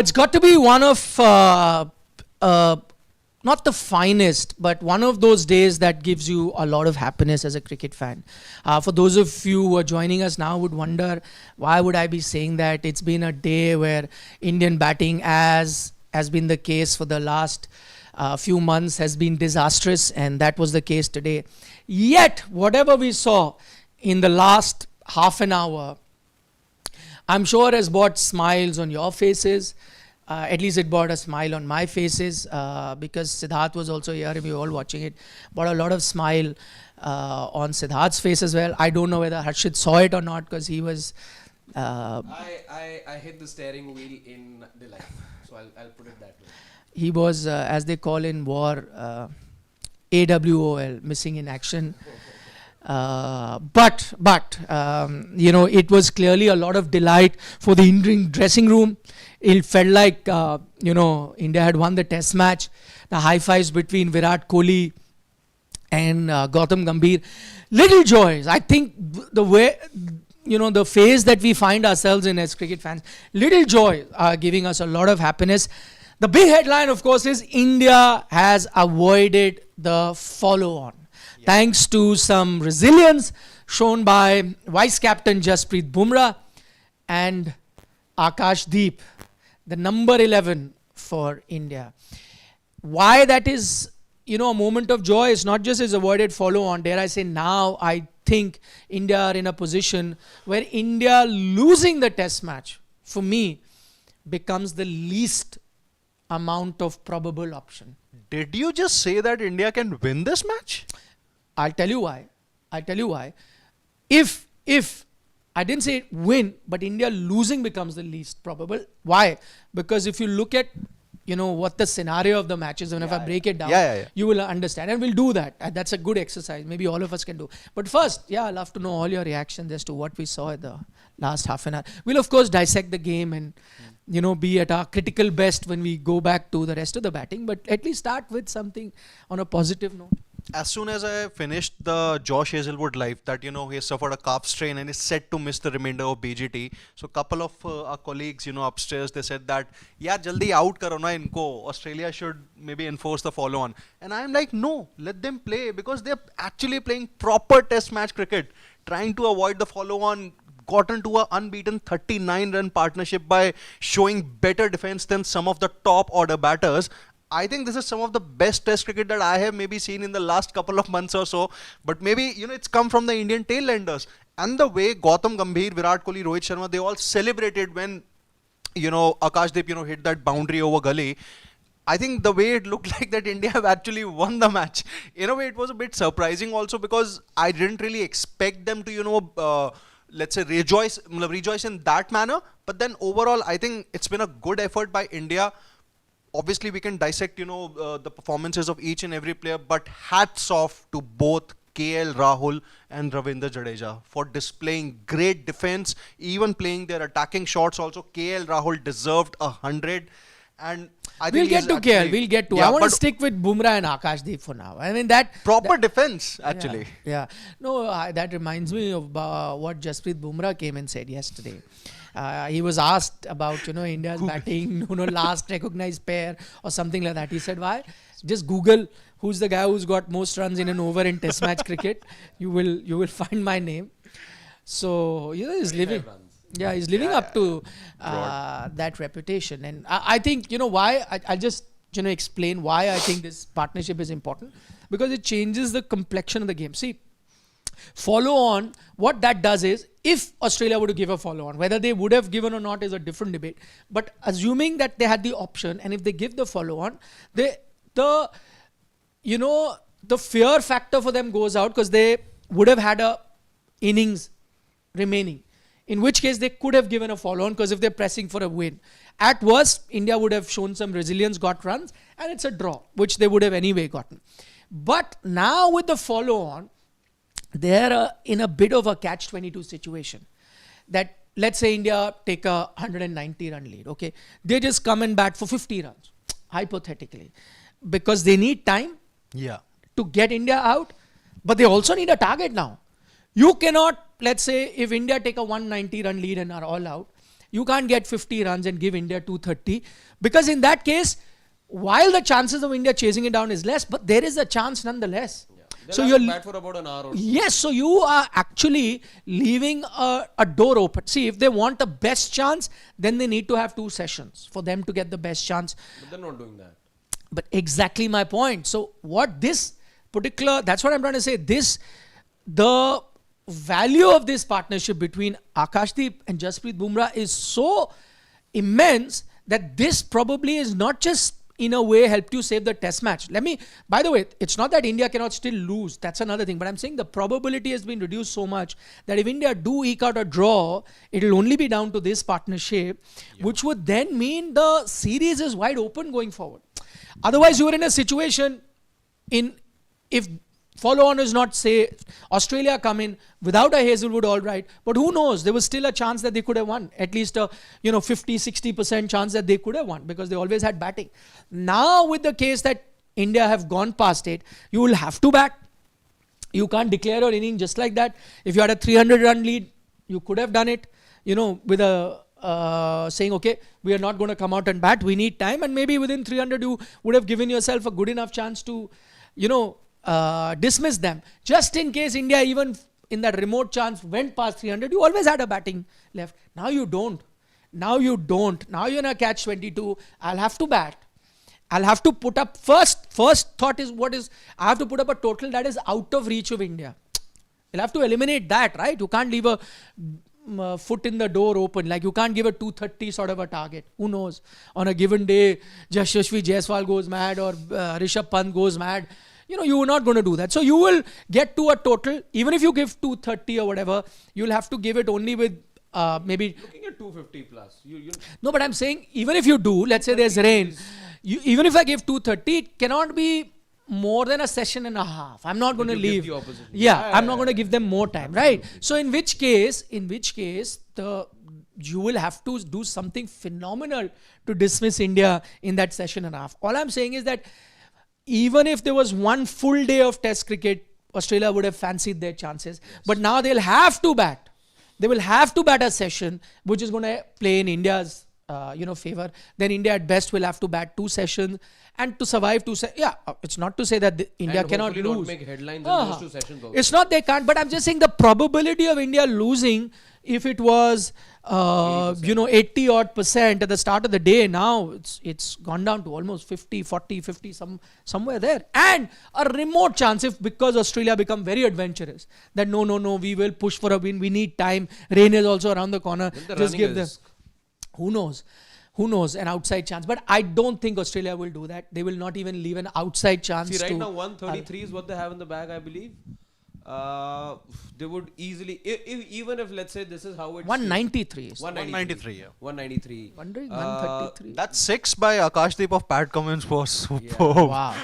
It's got to be one of, not the finest, but one of those days that gives you a lot of happiness as a cricket fan. For those of you who are joining us now would wonder, why would I be saying that? It's been a day where Indian batting, as has been the case for the last few months, has been disastrous, and that was the case today. Yet, whatever we saw in the last half an hour, I'm sure has brought smiles on your faces. At least it brought a smile on my faces because Siddharth was also here and we were all watching it. Brought a lot of smile on Siddharth's face as well. I don't know whether Harshit saw it or not because he was... I hit the steering wheel in delight. So I'll put it that way. He was, as they call in war, AWOL, missing in action. But you know, it was clearly a lot of delight for the Indian dressing room. It felt like, you know, India had won the test match. The high fives between Virat Kohli and Gautam Gambhir. Little joys. I think the way, you know, the phase that we find ourselves in as cricket fans, little joy are giving us a lot of happiness. The big headline, of course, is India has avoided the follow-on. Yeah. Thanks to some resilience shown by Vice Captain Jasprit Bumrah and AKASH, the number 11 for India. Why that is, you know, a moment of joy is not just his avoided follow-on. Dare I say, now I think India are in a position where India losing the test match, for me, becomes the least amount of probable option. Did you just say that India can win this match? I'll tell you why. I'll tell you why. If I didn't say win, but India losing becomes the least probable. Why? Because if you look at, you know, what the scenario of the match is, and if I break it down, you will understand. And we'll do that. That's a good exercise. Maybe all of us can do. But first, I'd love to know all your reactions as to what we saw at the last half an hour. We'll, of course, dissect the game and, you know, be at our critical best when we go back to the rest of the batting. But at least start with something on a positive note. As soon as I finished the Josh Hazelwood live, that, you know, he has suffered a calf strain and is set to miss the remainder of BGT. So a couple of our colleagues, you know, upstairs, they said that, yeah, jaldi out karo na inko. Australia should maybe enforce the follow-on. And I'm like, no, let them play, because they're actually playing proper test match cricket, trying to avoid the follow-on, gotten to an unbeaten 39-run partnership by showing better defense than some of the top order batters. I think this is some of the best test cricket that I have maybe seen in the last couple of months or so. But maybe, you know, it's come from the Indian tailenders. And the way Gautam Gambhir, Virat Kohli, Rohit Sharma, they all celebrated when, you know, AKASH, you know, hit that boundary over gully. I think the way it looked like that India have actually won the match. In a way, it was a bit surprising also, because I didn't really expect them to, you know, let's say rejoice in that manner. But then overall, I think it's been a good effort by India. Obviously, we can dissect, you know, the performances of each and every player, but hats off to both KL Rahul and Ravindra Jadeja for displaying great defense, even playing their attacking shots also. KL Rahul deserved 100. And I think we'll get to KL, we'll get to. Yeah, I want to stick with Bumrah and AKASH for now. I mean, that proper defense, actually. Yeah. No, that reminds me of what Jasprit Bumrah came and said yesterday. He was asked about, you know, India's batting, you know, last recognized pair or something like that. He said, why? Just Google who's the guy who's got most runs in an over in test match cricket. You will find my name. So, you know, he's living. Yeah, he's living up to that reputation. And I think, you know, why, I'll just, you know, explain why I think this partnership is important. Because it changes the complexion of the game. See, follow on, what that does is, if Australia were to give a follow on, whether they would have given or not is a different debate. But assuming that they had the option, and if they give the follow on, you know, the fear factor for them goes out, because they would have had a innings remaining. In which case they could have given a follow on, because if they're pressing for a win. At worst, India would have shown some resilience, got runs, and it's a draw, which they would have anyway gotten. But now with the follow on, they're in a bit of a catch-22 situation. That, let's say India take a 190 run lead, okay? They just come and bat for 50 runs, hypothetically. Because they need time to get India out, but they also need a target now. You cannot, let's say, if India take a 190 run lead and are all out, You can't get 50 runs and give India 230, because in that case, while the chances of India chasing it down is less, but there is a chance nonetheless. They'll So have you're to bat for about an hour or so. yes, so you are actually leaving a door open. See, if they want the best chance, then they need to have 2 sessions for them to get the best chance. But they're not doing that. But exactly my point. So what this particular, that's what I'm trying to say. The value of this partnership between Akashdeep and Jasprit Bumrah is so immense that this probably is not just in a way helped you save the test match. By the way, it's not that India cannot still lose. That's another thing. But I'm saying the probability has been reduced so much that if India do eke out a draw, it'll only be down to this partnership, which would then mean the series is wide open going forward. Otherwise, you are in a situation if follow on is not, say, Australia come in without a Hazelwood, all right, but who knows, there was still a chance that they could have won, at least a 50-60% chance that they could have won, because they always had batting. Now with the case that India have gone past it, you will have to bat. You can't declare your inning just like that. If you had a 300 run lead, you could have done it, with a saying, okay, we are not going to come out and bat, we need time, and maybe within 300 you would have given yourself a good enough chance to dismiss them. Just in case India, even in that remote chance, went past 300, you always had a batting left. Now you don't. Now you're in a catch 22. I'll have to bat. I'll have to put up, first thought is I have to put up a total that is out of reach of India. You'll have to eliminate that, right? You can't leave a foot in the door open. Like you can't give a 230 sort of a target. Who knows? On a given day, Yashasvi Jaiswal goes mad or Rishabh Pant goes mad. You are not going to do that. So you will get to a total, even if you give 230 or whatever, you'll have to give it only with maybe... Looking at 250 plus. No, but I'm saying, even if you do, let's say there's rain, even if I give 230, it cannot be more than a session and a half. I'm not going to leave. The opposition. I'm not going to give them more time, right? So in which case, you will have to do something phenomenal to dismiss India in that session and a half. All I'm saying is that even if there was one full day of test cricket, Australia would have fancied their chances. Yes. But now they'll have to bat. They will have to bat a session which is going to play in India's favor. Then India at best will have to bat 2 sessions, and to survive 2 sessions. Yeah, it's not to say that India cannot lose. Not make headlines in those 2 sessions also. It's not they can't, but I'm just saying the probability of India losing, if it was 80 odd percent at the start of the day, now it's gone down to almost 50, 40, 50, somewhere there. And a remote chance, if because Australia become very adventurous, that no, we will push for a win, we need time, rain is also around the corner, just give them. Who knows, an outside chance. But I don't think Australia will do that. They will not even leave an outside chance. See, right now 133 is what they have in the bag, I believe. They would easily, even if let's say this is how it's 193 is 193, yeah. 193. Wondering 133. That 6 by Akashdeep of Pat Cummins was superb. Yeah. Wow.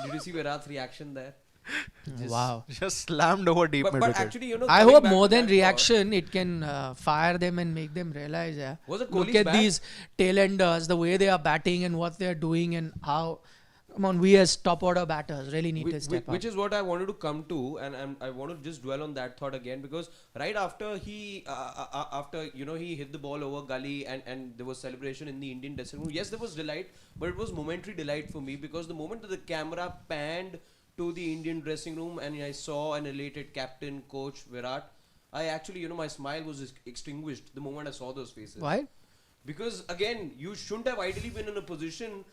Did you see Virat's reaction there? Wow. Just slammed over deep mid But wicket. actually, I hope more than reaction, it can fire them and make them realize, Was it look Kohli's at bat? these tailenders, the way they are batting and what they are doing, and how, come on, we as top order batters really need to step up. Which is what I wanted to come to, and I want to just dwell on that thought again, because right after he he hit the ball over gully and there was celebration in the Indian dressing room. Yes, there was delight, but it was momentary delight for me, because the moment that the camera panned to the Indian dressing room and I saw an elated captain, coach Virat, I actually, my smile was extinguished the moment I saw those faces. Why? Because again, you shouldn't have ideally been in a position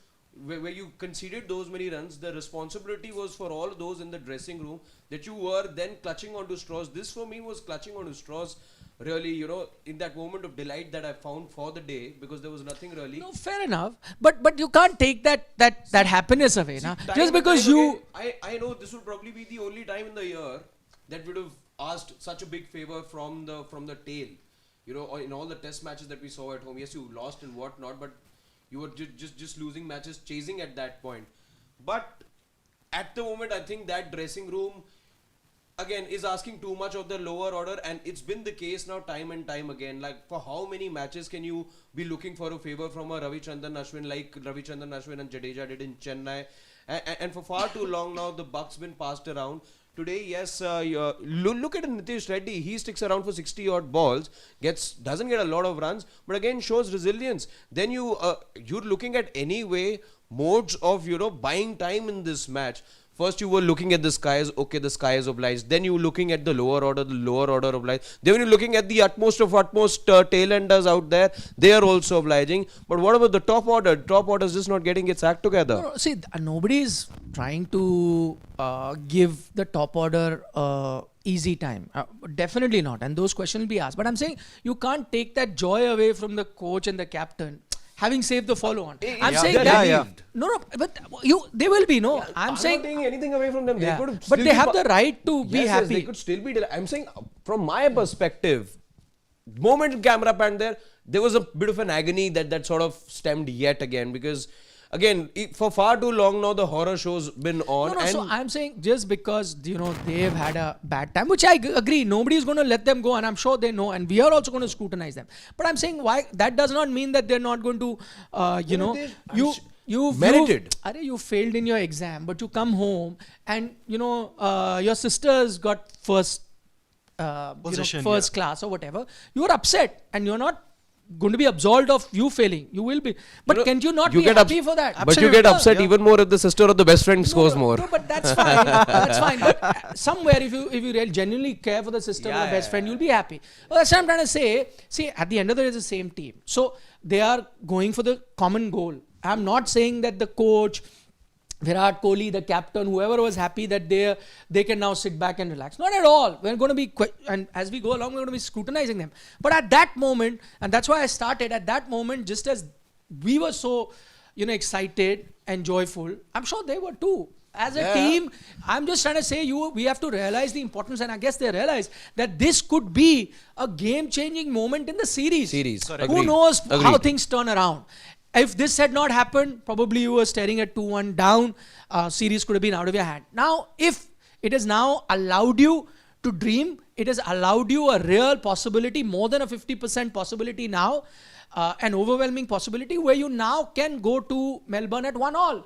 where you conceded those many runs. The responsibility was for all those in the dressing room, that you were then clutching onto straws. This for me was clutching onto straws, really, in that moment of delight that I found for the day, because there was nothing really. No, fair enough. But you can't take that happiness away. See, Na? time Just and because time you... again, I know this would probably be the only time in the year that would have asked such a big favor from the tail. In all the test matches that we saw at home, yes, you lost and whatnot, but you were just losing matches, chasing at that point. But at the moment, I think that dressing room again is asking too much of the lower order, and it's been the case now time and time again. Like, for how many matches can you be looking for a favor from a Ravichandran Ashwin, like Ravichandran Ashwin and Jadeja did in Chennai? And for far too long now, the buck's been passed around Today, yes, look at Nitish Reddy. He sticks around for 60 odd balls, doesn't get a lot of runs, but again shows resilience. Then you're looking at anyway modes of buying time in this match. First you were looking at the skies, okay, the sky is obliged. Then you were looking at the lower order obliged. Then when you're looking at the utmost of utmost tailenders out there, they are also obliging. But what about the top order? Top order is just not getting its act together. No, see, nobody is trying to give the top order easy time. Definitely not. And those questions will be asked. But I'm saying you can't take that joy away from the coach and the captain, having saved the follow-on. I'm saying that. No, but they will be, no. I'm saying. not taking anything away from them. Yeah. They could But they have the right to be yes, happy. Yes, they could still be. I'm saying, from my perspective, moment camera pan there was a bit of an agony that sort of stemmed yet again, because again, for far too long now the horror show's been on. No, so I'm saying just because they've had a bad time, which I agree, nobody is going to let them go, and I'm sure they know, and we are also going to scrutinize them. But I'm saying why that does not mean that they're not going to, you merited. You failed in your exam, but you come home and your sisters got first Position, first class or whatever. You're upset, and you're not going to be absolved of you failing. You will be, but can you not be happy for that? But you get upset even more if the sister or the best friend scores more. No, but that's fine. That's fine. But somewhere, if you really genuinely care for the sister or the best friend, you'll be happy. Well, that's what I'm trying to say. See, at the end of the day, it's the same team. So they are going for the common goal. I'm not saying that the coach, Virat Kohli, the captain, whoever was happy that they can now sit back and relax. Not at all. We're going to be, and as we go along, we're going to be scrutinizing them. But at that moment, and that's why I started, at that moment, just as we were so, excited and joyful, I'm sure they were too. As a team, I'm just trying to say we have to realize the importance, and I guess they realize that this could be a game-changing moment in the series. Who knows how things turn around. If this had not happened, probably you were staring at 2-1 down. Series could have been out of your hand. Now, if it has now allowed you to dream, it has allowed you a real possibility, more than a 50% possibility now, an overwhelming possibility where you now can go to Melbourne at 1-1.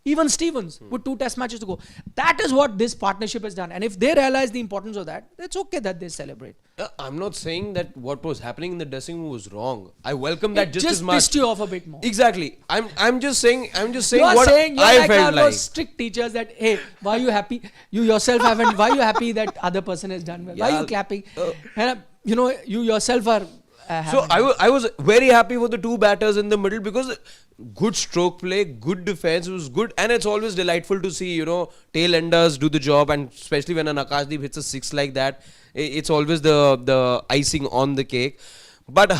Even Stevens with 2 test matches to go. That is what this partnership has done. And if they realize the importance of that, it's okay that they celebrate. I'm not saying that what was happening in the dressing room was wrong. I welcome that just as much. It just pissed you off a bit more. Exactly. I'm just saying you are what saying I like felt like. Those strict teachers that, hey, why are you happy? You yourself haven't. Why are you happy that other person has done well? Why are you clapping? And you yourself are. So I was very happy for the 2 batters in the middle, because good stroke play, good defense, it was good, and it's always delightful to see tailenders do the job, and especially when an AKASH hits a 6 like that, it's always the icing on the cake. But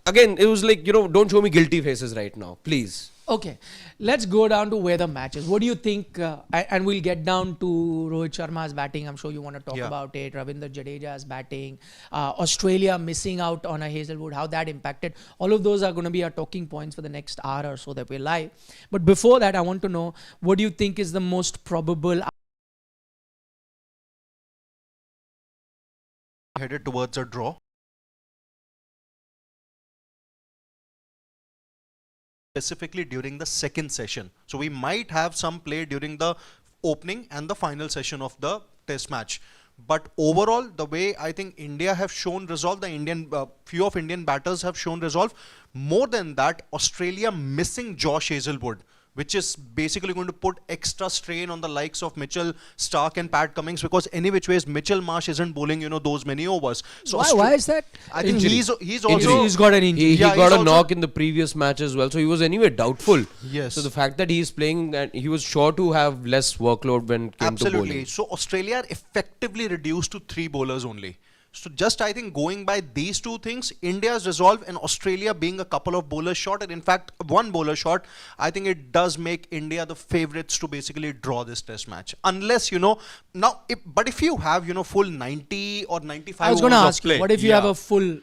again, it was like, don't show me guilty faces right now, please. Okay, let's go down to where the match is. What do you think? And we'll get down to Rohit Sharma's batting. I'm sure you want to talk about it. Ravindra Jadeja's batting. Australia missing out on a Hazelwood. How that impacted. All of those are going to be our talking points for the next hour or so that we're live. But before that, I want to know, what do you think is the most probable? Headed towards a draw. Specifically during the second session. So we might have some play during the opening and the final session of the test match. But overall, the way I think India have shown resolve, the few of Indian batters have shown resolve. More than that, Australia missing Josh Hazelwood, which is basically going to put extra strain on the likes of Mitchell Starc and Pat Cummins, because any which ways Mitchell Marsh isn't bowling those many overs. So why is that? I think he's got an injury. He got a knock in the previous match as well, so he was anyway doubtful. Yes. So the fact that he's playing, and he was sure to have less workload when it came to bowling. So Australia are effectively reduced to 3 bowlers only. So just I think going by these 2 things, India's resolve and Australia being a couple of bowlers short, and in fact 1 bowler short, I think it does make India the favourites to basically draw this test match. Unless, but if you have, full 90 or 95 I was going to ask play, you, what if you have a full,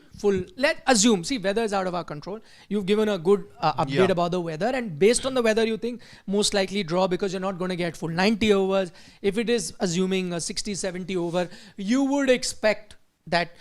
let's assume, see, weather is out of our control. You've given a good update about the weather, and based on the weather, you think most likely draw, because you're not going to get full 90 overs. If it is assuming a 60, 70 over, you would expect that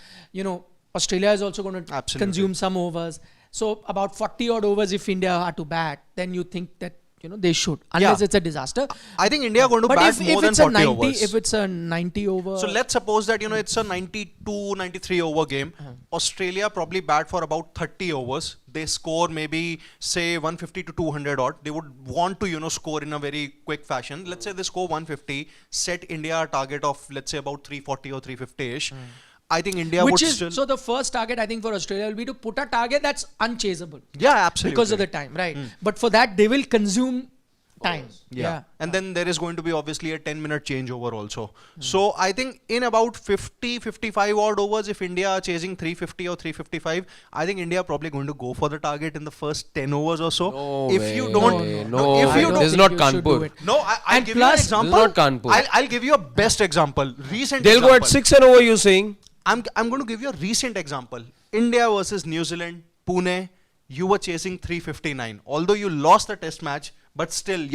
Australia is also going to consume some overs. So about 40 odd overs if India are to bat, then you think that they should, unless it's a disaster. I think India are going to But bat more than 40 overs. if it's a 90 over, So let's suppose that it's a 92, 93 over game. Australia probably bat for about 30 overs. They score maybe say 150 to 200 odd. They would want to score in a very quick fashion. Let's say they score 150, set India a target of let's say about 340 or 350ish. I think India would still. So the first target I think for Australia will be to put a target that's unchaseable. Yeah, absolutely. Because of the time, right? But for that they will consume time. Yeah. And then there is going to be obviously a 10-minute changeover also. So I think in about 50, 55 odd overs, if India are chasing 350 or 355, I think India are probably going to go for the target in the first 10 overs or so. No if way. you don't, No, if you don't, this is not Kanpur. no, I'll And give you an plus- example. This is not Kanpur. I'll give you a best example. Recent. They'll go at example. 6 and over, you saying? I'm going to give you a recent example. India versus New Zealand, Pune. You were chasing 359. Although you lost the test match, but still,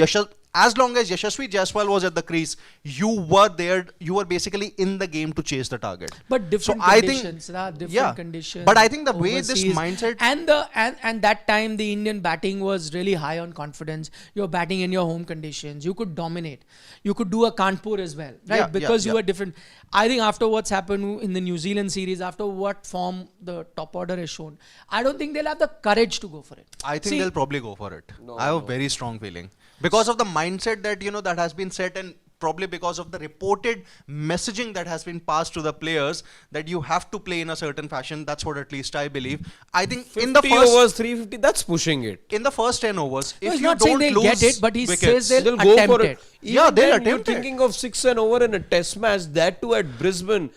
as long as Yashasvi Jaiswal was at the crease, you were there. You were basically in the game to chase the target. But different So I conditions, think- different conditions. But I think the way this overseas. mindset- and that time the Indian batting was really high on confidence. You're batting in your home conditions. You could dominate. You could do a Kanpur as well, right? Yeah, Because you yeah. were different. I think after what's happened in the New Zealand series, after what form the top order has shown, I don't think they'll have the courage to go for it. I think See, they'll probably go for it. I have a very strong feeling. Because of the mindset that, that has been set, and probably because of the reported messaging that has been passed to the players that you have to play in a certain fashion. That's what at least I believe. I think 50 in the first overs, 350, that's pushing it. in the first 10 overs, No, if he's you not saying don't they'll lose get it, but he wickets, says They'll they'll go for attempt it. it. Yeah, Even they'll then, attempt You're it. thinking of 6 and over in a test match, that too at Brisbane.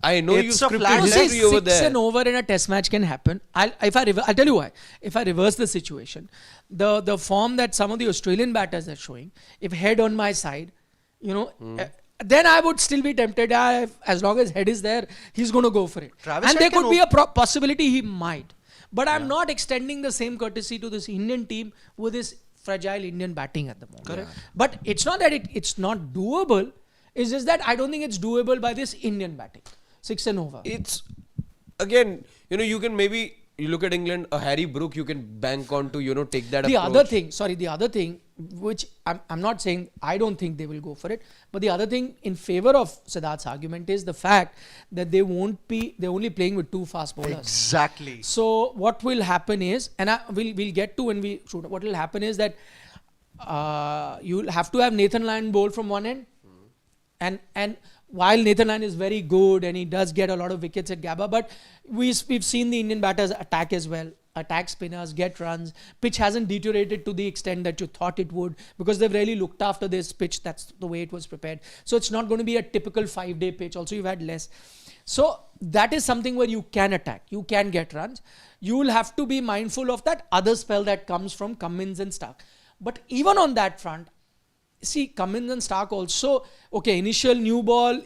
I know It's you a flat scripted pitch. history over 6 there. and over in a test match can happen. I'll tell you why. If I reverse the situation, the form that some of the Australian batters are showing, if head on my side, then I would still be tempted. As long as head is there, he's going to go for it. Travis And there Head can could be a possibility he might. But I'm not extending the same courtesy to this Indian team with this fragile Indian batting at the moment. Correct. But it's not that it's not doable. It's just that I don't think it's doable by this Indian batting. 6 and over. It's, again, you can maybe, you look at England, a Harry Brook, you can bank on to, take that The approach. other thing, which I'm not saying I don't think they will go for it, but the other thing in favor of Siddharth's argument is the fact that they're only playing with 2 fast bowlers. Exactly. So what will happen is, and we'll get to when we shoot, what will happen is that you'll have to have Nathan Lyon bowl from one end, and while Nathan Lyon is very good and he does get a lot of wickets at Gabba, but we've seen the Indian batters attack as well. Attack spinners, get runs. Pitch hasn't deteriorated to the extent that you thought it would because they've really looked after this pitch. That's the way it was prepared. So it's not going to be a typical 5-day pitch. Also, you've had less. So that is something where you can attack. You can get runs. You will have to be mindful of that other spell that comes from Cummins and Stark. But even on that front, see, Cummins and Stark also, okay, initial new ball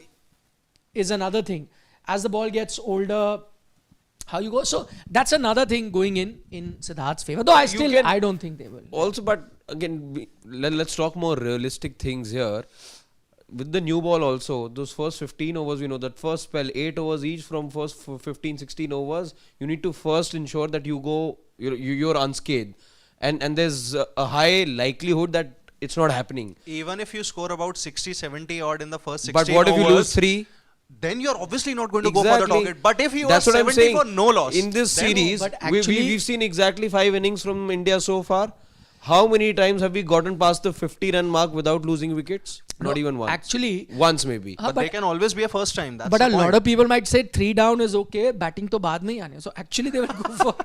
is another thing. As the ball gets older, how you go. So that's another thing going in Siddharth's favor. Though I don't think they will. Also, but again, let's talk more realistic things here. With the new ball also, those first 15 overs, that first spell, 8 overs each from first 15, 16 overs, you need to first ensure that you're unscathed. And there's a high likelihood that it's not happening. Even if you score about 60, 70 odd in the first 16 But what if you overs, lose 3? then you're obviously not going to go for the target. But if you That's are what I'm 70 saying. for no loss. In this then- series, But actually- we've seen exactly 5 innings from India so far. How many times have we gotten past the 50-run mark without losing wickets? Not even once. Actually, Once maybe. But they can always be a first time. That's but the a lot point. of people might say 3 down is okay, batting to baad nahi aane. So actually they will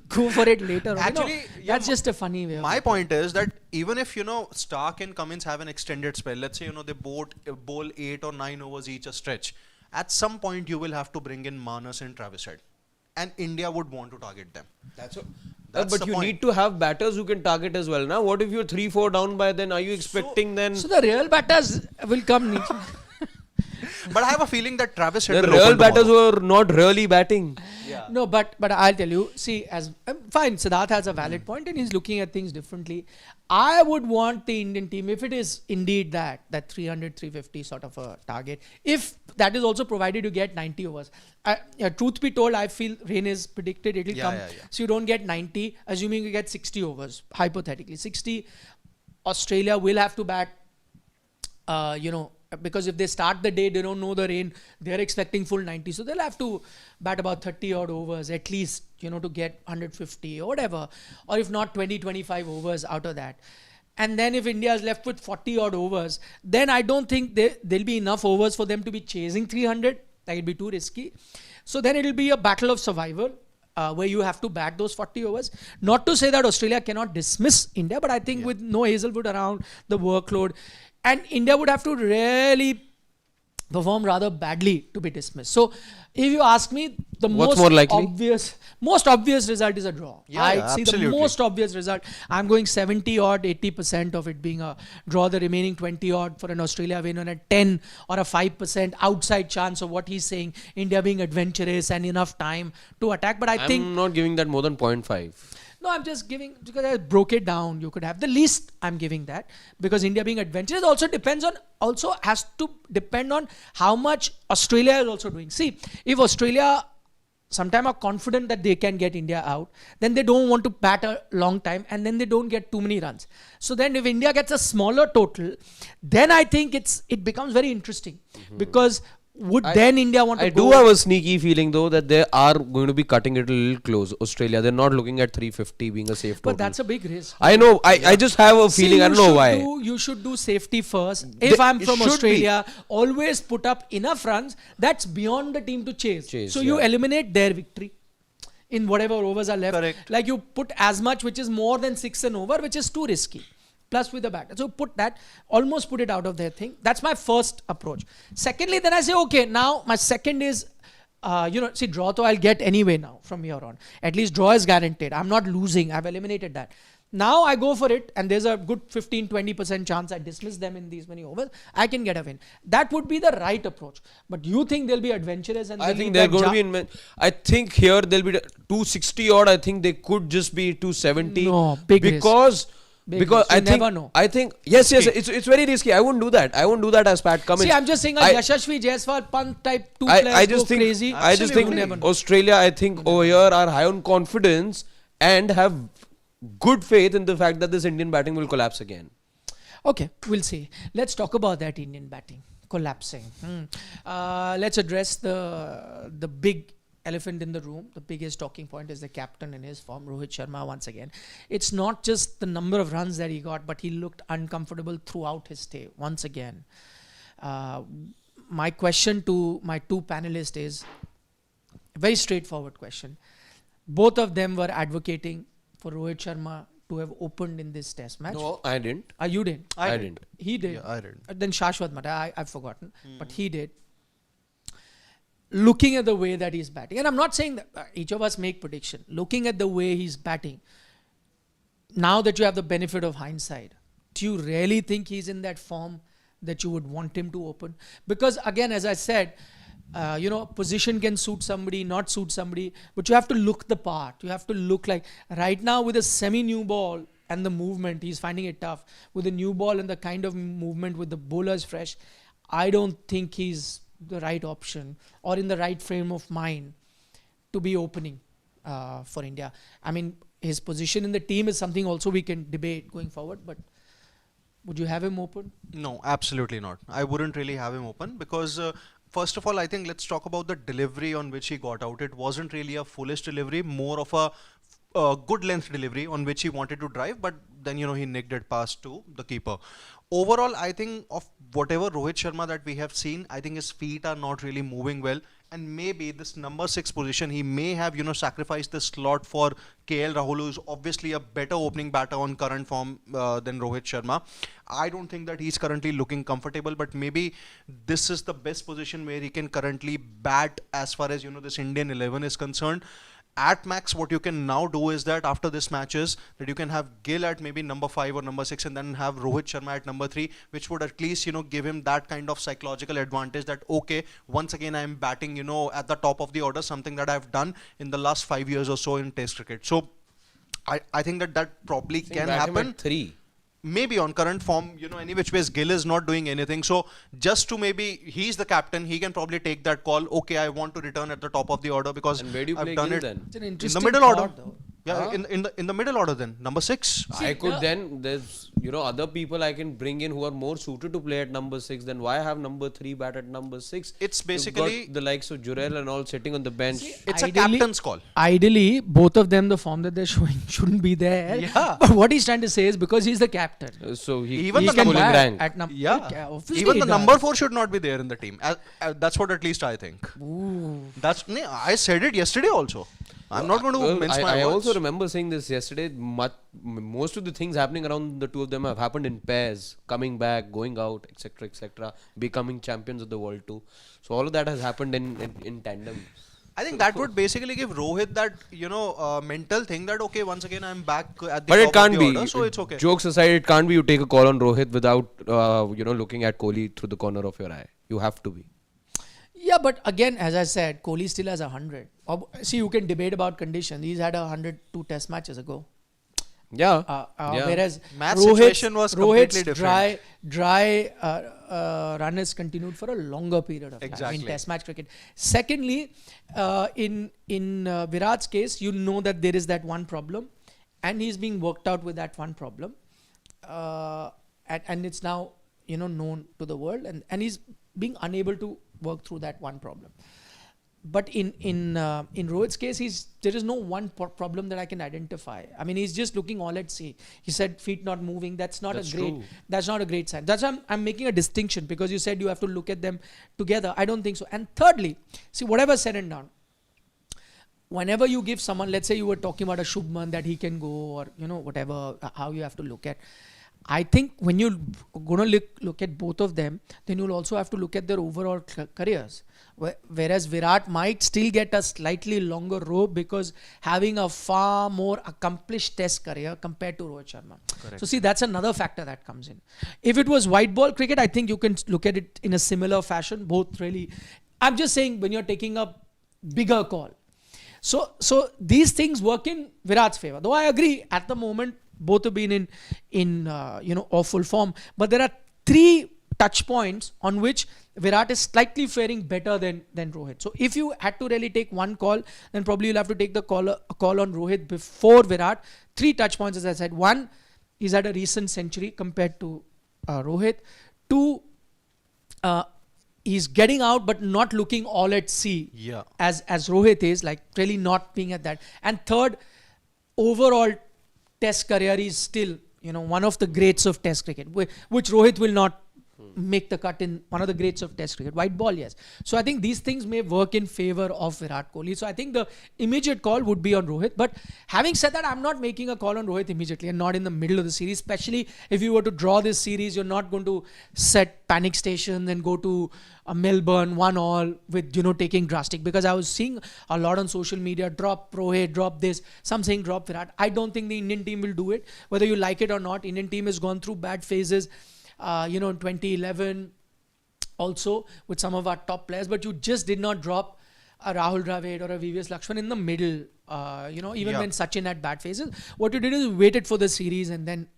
go for it later. on. Actually, That's just a funny way. My point is that even if Stark and Cummins have an extended spell, let's say they bowl 8 or 9 overs each a stretch, at some point you will have to bring in Manas and Travis Head, and India would want to target them. That's That's but the you point. need to have batters who can target as well. Now, what if you're 3-4 down by then? Are you expecting then? So the real batters will come. But I have a feeling that Travis Head The will real open batters tomorrow. were not really batting. Yeah. No, but I'll tell you. See, as fine, Siddharth has a valid point, and he's looking at things differently. I would want the Indian team, if it is indeed that 300, 350 sort of a target, if that is also provided you get 90 overs. Truth be told, I feel rain is predicted. It will come. Yeah. So you don't get 90, assuming you get 60 overs, hypothetically. 60, Australia will have to bat, because if they start the day, they don't know the rain, they're expecting full 90. So they'll have to bat about 30 odd overs at least, to get 150 or whatever. Or if not, 20, 25 overs out of that. And then if India is left with 40 odd overs, then I don't think there'll be enough overs for them to be chasing 300. That would be too risky. So then it'll be a battle of survival. Where you have to bat those 40 overs. Not to say that Australia cannot dismiss India, but I think with no Hazelwood around, the workload, and India would have to really perform rather badly to be dismissed. So if you ask me, the What's more likely? most obvious result is a draw. Yeah, I yeah, see absolutely. the most obvious result. I'm going 70 odd, 80% of it being a draw, the remaining 20 odd for an Australia win, and a 10 or a 5% outside chance of what he's saying, India being adventurous and enough time to attack. But I think I'm not giving that more than 0.5. no, I'm just giving, because I broke it down. You could have the least, I'm giving that, because India being adventurous also has to depend on how much Australia is also doing. See, if Australia sometime are confident that they can get India out, then they don't want to bat a long time, and then they don't get too many runs. So then if India gets a smaller total, then I think it becomes very interesting, because then India want to I go. do have a sneaky feeling though that they are going to be cutting it a little close. Australia, they're not looking at 350 being a safe total. But that's a big risk. I know. I just have a feeling. I don't know why. You should do safety first. If I'm it from should Australia, always put up enough runs that's beyond the team to chase. So you eliminate their victory in whatever overs are left. Correct. Like you put as much which is more than 6 an over, which is too risky. Plus with the batter. So almost put it out of their thing. That's my first approach. Secondly, then I say, okay, now my second is, see, draw to I'll get anyway now from here on. At least draw is guaranteed. I'm not losing. I've eliminated that. Now I go for it, and there's a good 15-20% chance I dismiss them in these many overs. I can get a win. That would be the right approach. But you think they'll be adventurous? And I think they're going to be I think here they'll be 260 odd. I think they could just be 270. No, big risk. Because I never know. I think yes, it's very risky. I won't do that. I won't do that as Pat Cummins. See, I'm just saying a Yashasvi Jaiswal Pant type two players I just go think crazy. I just think You never know. Australia, I think over here are high on confidence and have good faith in the fact that this Indian batting will collapse again. Okay, we'll see. Let's talk about that Indian batting collapsing. Let's address the big elephant in the room. The biggest talking point is the captain in his form, Rohit Sharma, once again. It's not just the number of runs that he got, but he looked uncomfortable throughout his stay, once again. My question to my two panelists is a very straightforward question. Both of them were advocating for Rohit Sharma to have opened in this test match. No, I didn't. You didn't? I didn't. He did. Yeah, I didn't. Then Shashwat Mata, I've forgotten. But he did. Looking at the way that he's batting, and I'm not saying that each of us make prediction. Looking at the way he's batting, now that you have the benefit of hindsight, do you really think he's in that form that you would want him to open? Because again, as I said, position can suit somebody, not suit somebody, but you have to look the part. You have to look like, right now with a semi-new ball and the movement, he's finding it tough. With the new ball and the kind of movement with the bowlers fresh, I don't think he's the right option or in the right frame of mind to be opening for India. I mean, his position in the team is something also we can debate going forward, but would you have him open? No, absolutely not. I wouldn't really have him open because first of all, I think let's talk about the delivery on which he got out. It wasn't really a foolish delivery, more of a good length delivery on which he wanted to drive, but then he nicked it past to the keeper. Overall, I think of whatever Rohit Sharma that we have seen, I think his feet are not really moving well, and maybe this number 6 position he may have sacrificed the slot for Rahul, who's obviously a better opening batter on current form than Rohit Sharma. I don't think that he's currently looking comfortable, but maybe this is the best position where he can currently bat as far as this Indian 11 is concerned. at max what you can now do is that after this matches that you can have Gill at maybe number 5 or number 6 and then have Rohit Sharma at number 3, which would at least, you know, give him that kind of psychological advantage that, okay, once again I am batting, you know, at the top of the order, something that I've done in the last 5 years or so in Test cricket. So I think that probably can happen. 3. Maybe on current form, you know, any which ways Gill is not doing anything. So just to maybe, he's the captain, he can probably take that call. Okay, I want to return at the top of the order because And where do you I've play done Gill it then? It's an in interesting the middle order. thought, though. Yeah, in the middle order then, number 6. I could then, there's, you know, other people I can bring in who are more suited to play at number 6. Then why have number 3 bat at number 6? It's You've basically, got the likes of Jurel and all sitting on the bench. it's a Ideally- captain's call. Ideally, both of them, the form that they're showing shouldn't be there. Yeah. But what he's trying to say is because he's the captain. So he Even he the can number- bat rank. at number. Yeah, obviously even he the does. number 4 should not be there in the team. That's what at least I think. Ooh. I said it yesterday also. I'm not going to Well, mince my I words. also remember saying this yesterday. Most of the things happening around the two of them have happened in pairs, coming back, going out, etc., becoming champions of the world too. So all of that has happened in tandem. I think that would basically give Rohit that, you know, mental thing that, okay, once again I'm back at the But top it can't of the be. order, so it's okay. Jokes aside, it can't be you take a call on Rohit without you know, looking at Kohli through the corner of your eye. You have to be. Yeah, but again, as I said, Kohli still has 100. See, you can debate about condition. He's had 102 test matches ago. Yeah. Yeah. Whereas Match situation was completely Rohit's different. dry run has continued for a longer period of time Exactly. in test match cricket. Secondly, in Virat's case, you know that there is that one problem and he's being worked out with that one problem. And it's now, you know, known to the world and he's being unable to work through that one problem. But in Rohit's case, there is no one problem that I can identify. I mean, he's just looking all at sea. He said feet not moving. That's not true. That's not a great sign. That's why I'm making a distinction because you said you have to look at them together. I don't think so. And thirdly, see, whatever said and done, whenever you give someone, let's say you were talking about a Shubman that he can go or, you know, whatever, how you have to look at. I think when you're going to look at both of them, then you'll also have to look at their overall careers. Whereas Virat might still get a slightly longer rope because having a far more accomplished test career compared to Rohit Sharma. Correct. So see, that's another factor that comes in. If it was white ball cricket, I think you can look at it in a similar fashion. Both really, I'm just saying when you're taking a bigger call. So these things work in Virat's favor. Though I agree, at the moment, both have been in awful form. But there are 3 touch points on which Virat is slightly faring better than Rohit. So if you had to really take one call, then probably you'll have to take the call on Rohit before Virat. 3 touch points, as I said. 1, he's had a recent century compared to Rohit. 2, he's getting out but not looking all at sea. Yeah. As Rohit is, like really not being at that. And 3rd, overall test career is still, you know, one of the greats of test cricket, which Rohit will not make the cut in one of the greats of test cricket. White ball, yes. So I think these things may work in favor of Virat Kohli. So I think the immediate call would be on Rohit. But having said that, I'm not making a call on Rohit immediately and not in the middle of the series. Especially if you were to draw this series, you're not going to set panic stations and go to Melbourne 1-1 with, you know, taking drastic. Because I was seeing a lot on social media, drop Rohit, drop this, some saying drop Virat. I don't think the Indian team will do it. Whether you like it or not, Indian team has gone through bad phases. In 2011 also with some of our top players, but you just did not drop a Rahul Dravid or a VVS Lakshman in the middle, even when Sachin had bad phases. What you did is waited for the series and then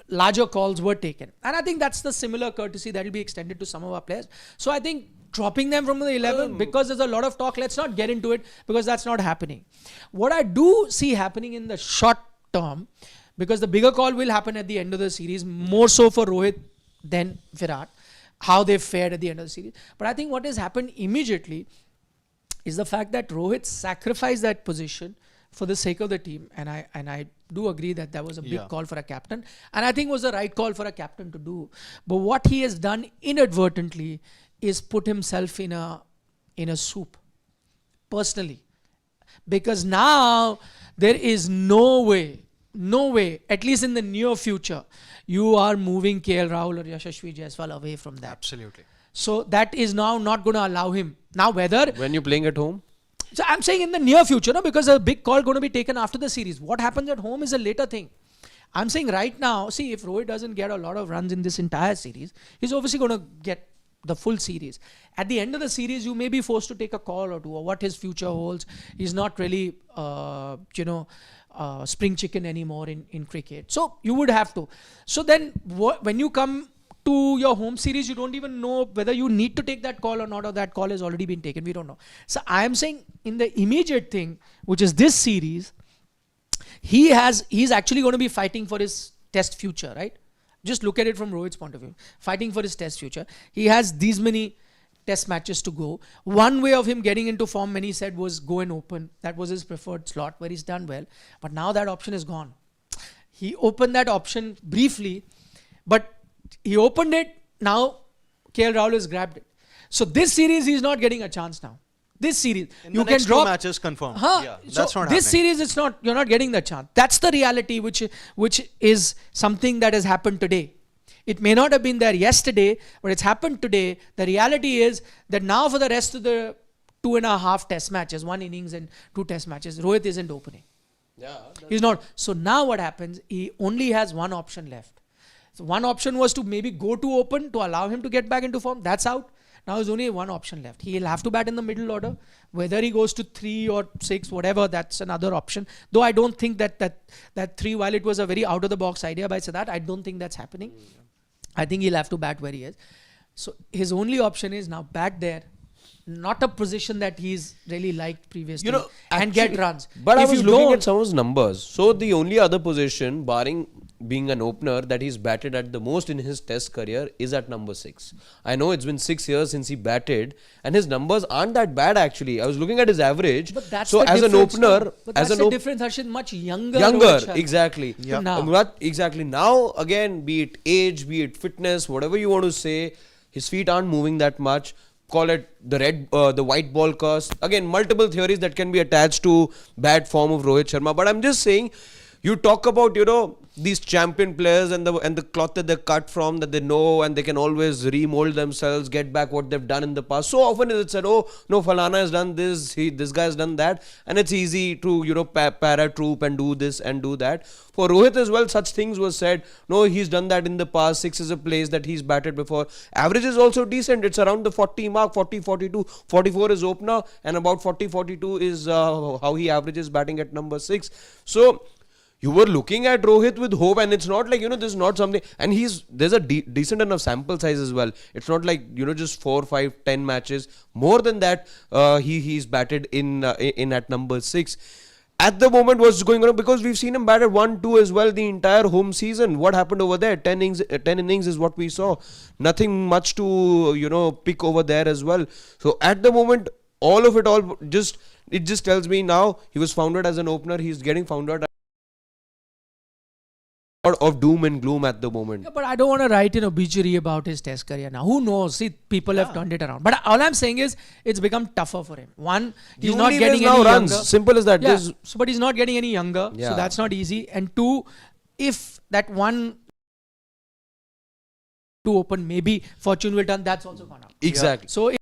larger calls were taken. And I think that's the similar courtesy that will be extended to some of our players. So I think dropping them from the 11, because there's a lot of talk, let's not get into it because that's not happening. What I do see happening in the short term, because the bigger call will happen at the end of the series, more so for Rohit than Virat, how they fared at the end of the series. But I think what has happened immediately is the fact that Rohit sacrificed that position for the sake of the team. And I do agree that that was a big call for a captain. And I think it was the right call for a captain to do. But what he has done inadvertently is put himself in a soup, personally. Because now there is no way, at least in the near future, you are moving KL Rahul or Yashasvi Jaiswal away from that. Absolutely. So that is now not going to allow him. Now whether... When you're playing at home? So I'm saying in the near future, no, because a big call going to be taken after the series. What happens at home is a later thing. I'm saying right now, see, if Rohit doesn't get a lot of runs in this entire series, he's obviously going to get the full series. At the end of the series, you may be forced to take a call or two, or what his future holds. He's not really, spring chicken anymore in cricket. So you would have to. So then when you come to your home series, you don't even know whether you need to take that call or not, or that call has already been taken. We don't know. So I am saying in the immediate thing, which is this series, he's actually going to be fighting for his test future, right? Just look at it from Rohit's point of view. Fighting for his test future. He has these many test matches to go. One way of him getting into form, many said, was go and open. That was his preferred slot where he's done well. But now that option is gone. He opened that option briefly, but he opened it. Now KL Rahul has grabbed it. So this series, he's not getting a chance now. This series, In you the can next drop 2 matches confirmed. Yeah, That's so not this happening. series, you're not getting the chance. That's the reality, which is something that has happened today. It may not have been there yesterday, but it's happened today. The reality is that now for the rest of the 2.5 test matches, 1 innings and 2 test matches, Rohit isn't opening. Yeah. He's not. So now what happens? He only has one option left. So one option was to maybe go to open to allow him to get back into form. That's out. Now there's only one option left. He'll have to bat in the middle order. Whether he goes to 3 or 6, whatever, that's another option. Though I don't think that 3, while it was a very out of the box idea by Sadat, I don't think that's happening. I think he'll have to bat where he is. So his only option is now bat there. Not a position that he's really liked previously. And get runs. But If I was you looking don't- at some of his numbers. So the only other position, barring being an opener, that he's batted at the most in his test career is at number 6. I know it's been 6 years since he batted, and his numbers aren't that bad actually. I was looking at his average. But that's so the as an difference, opener, no? But that's the difference, Harshit, much younger. younger, Rohit Sharma. exactly. Yeah. Now. Not exactly. Now again, be it age, be it fitness, whatever you want to say, his feet aren't moving that much. Call it the white ball curse. Again, multiple theories that can be attached to bad form of Rohit Sharma. But I'm just saying, you talk about these champion players and the cloth that they're cut from, that they know, and they can always remold themselves, get back what they've done in the past. So often it's said, oh no, Falana has done this, this guy has done that, and it's easy to paratroop and do this and do that. For Rohit as well, such things were said. No, he's done that in the past. 6 is a place that he's batted before. Average is also decent. It's around the 40 mark, 40, 42, 44 is opener, and about 40, 42 is how he averages batting at number 6. So you were looking at Rohit with hope, and it's not like, this is not something, and there's a decent enough sample size as well. It's not like, just 4, 5, 10 matches. More than that, he's batted in at number 6. At the moment, what's going on, because we've seen him bat at 1, 2 as well the entire home season. What happened over there? 10 innings is what we saw. Nothing much to, pick over there as well. So at the moment, it just tells me now he was founded as an opener. He's getting founded of doom and gloom at the moment. Yeah, but I don't want to write an obituary about his test career now. Who knows? See, people have turned it around. But all I'm saying is, it's become tougher for him. One, he's The not only getting way is any now runs. younger. Simple as that. Yeah, There's- but he's not getting any younger. Yeah. So that's not easy. And 2, if that one to open, maybe fortune will turn, that's also gone up. Exactly. So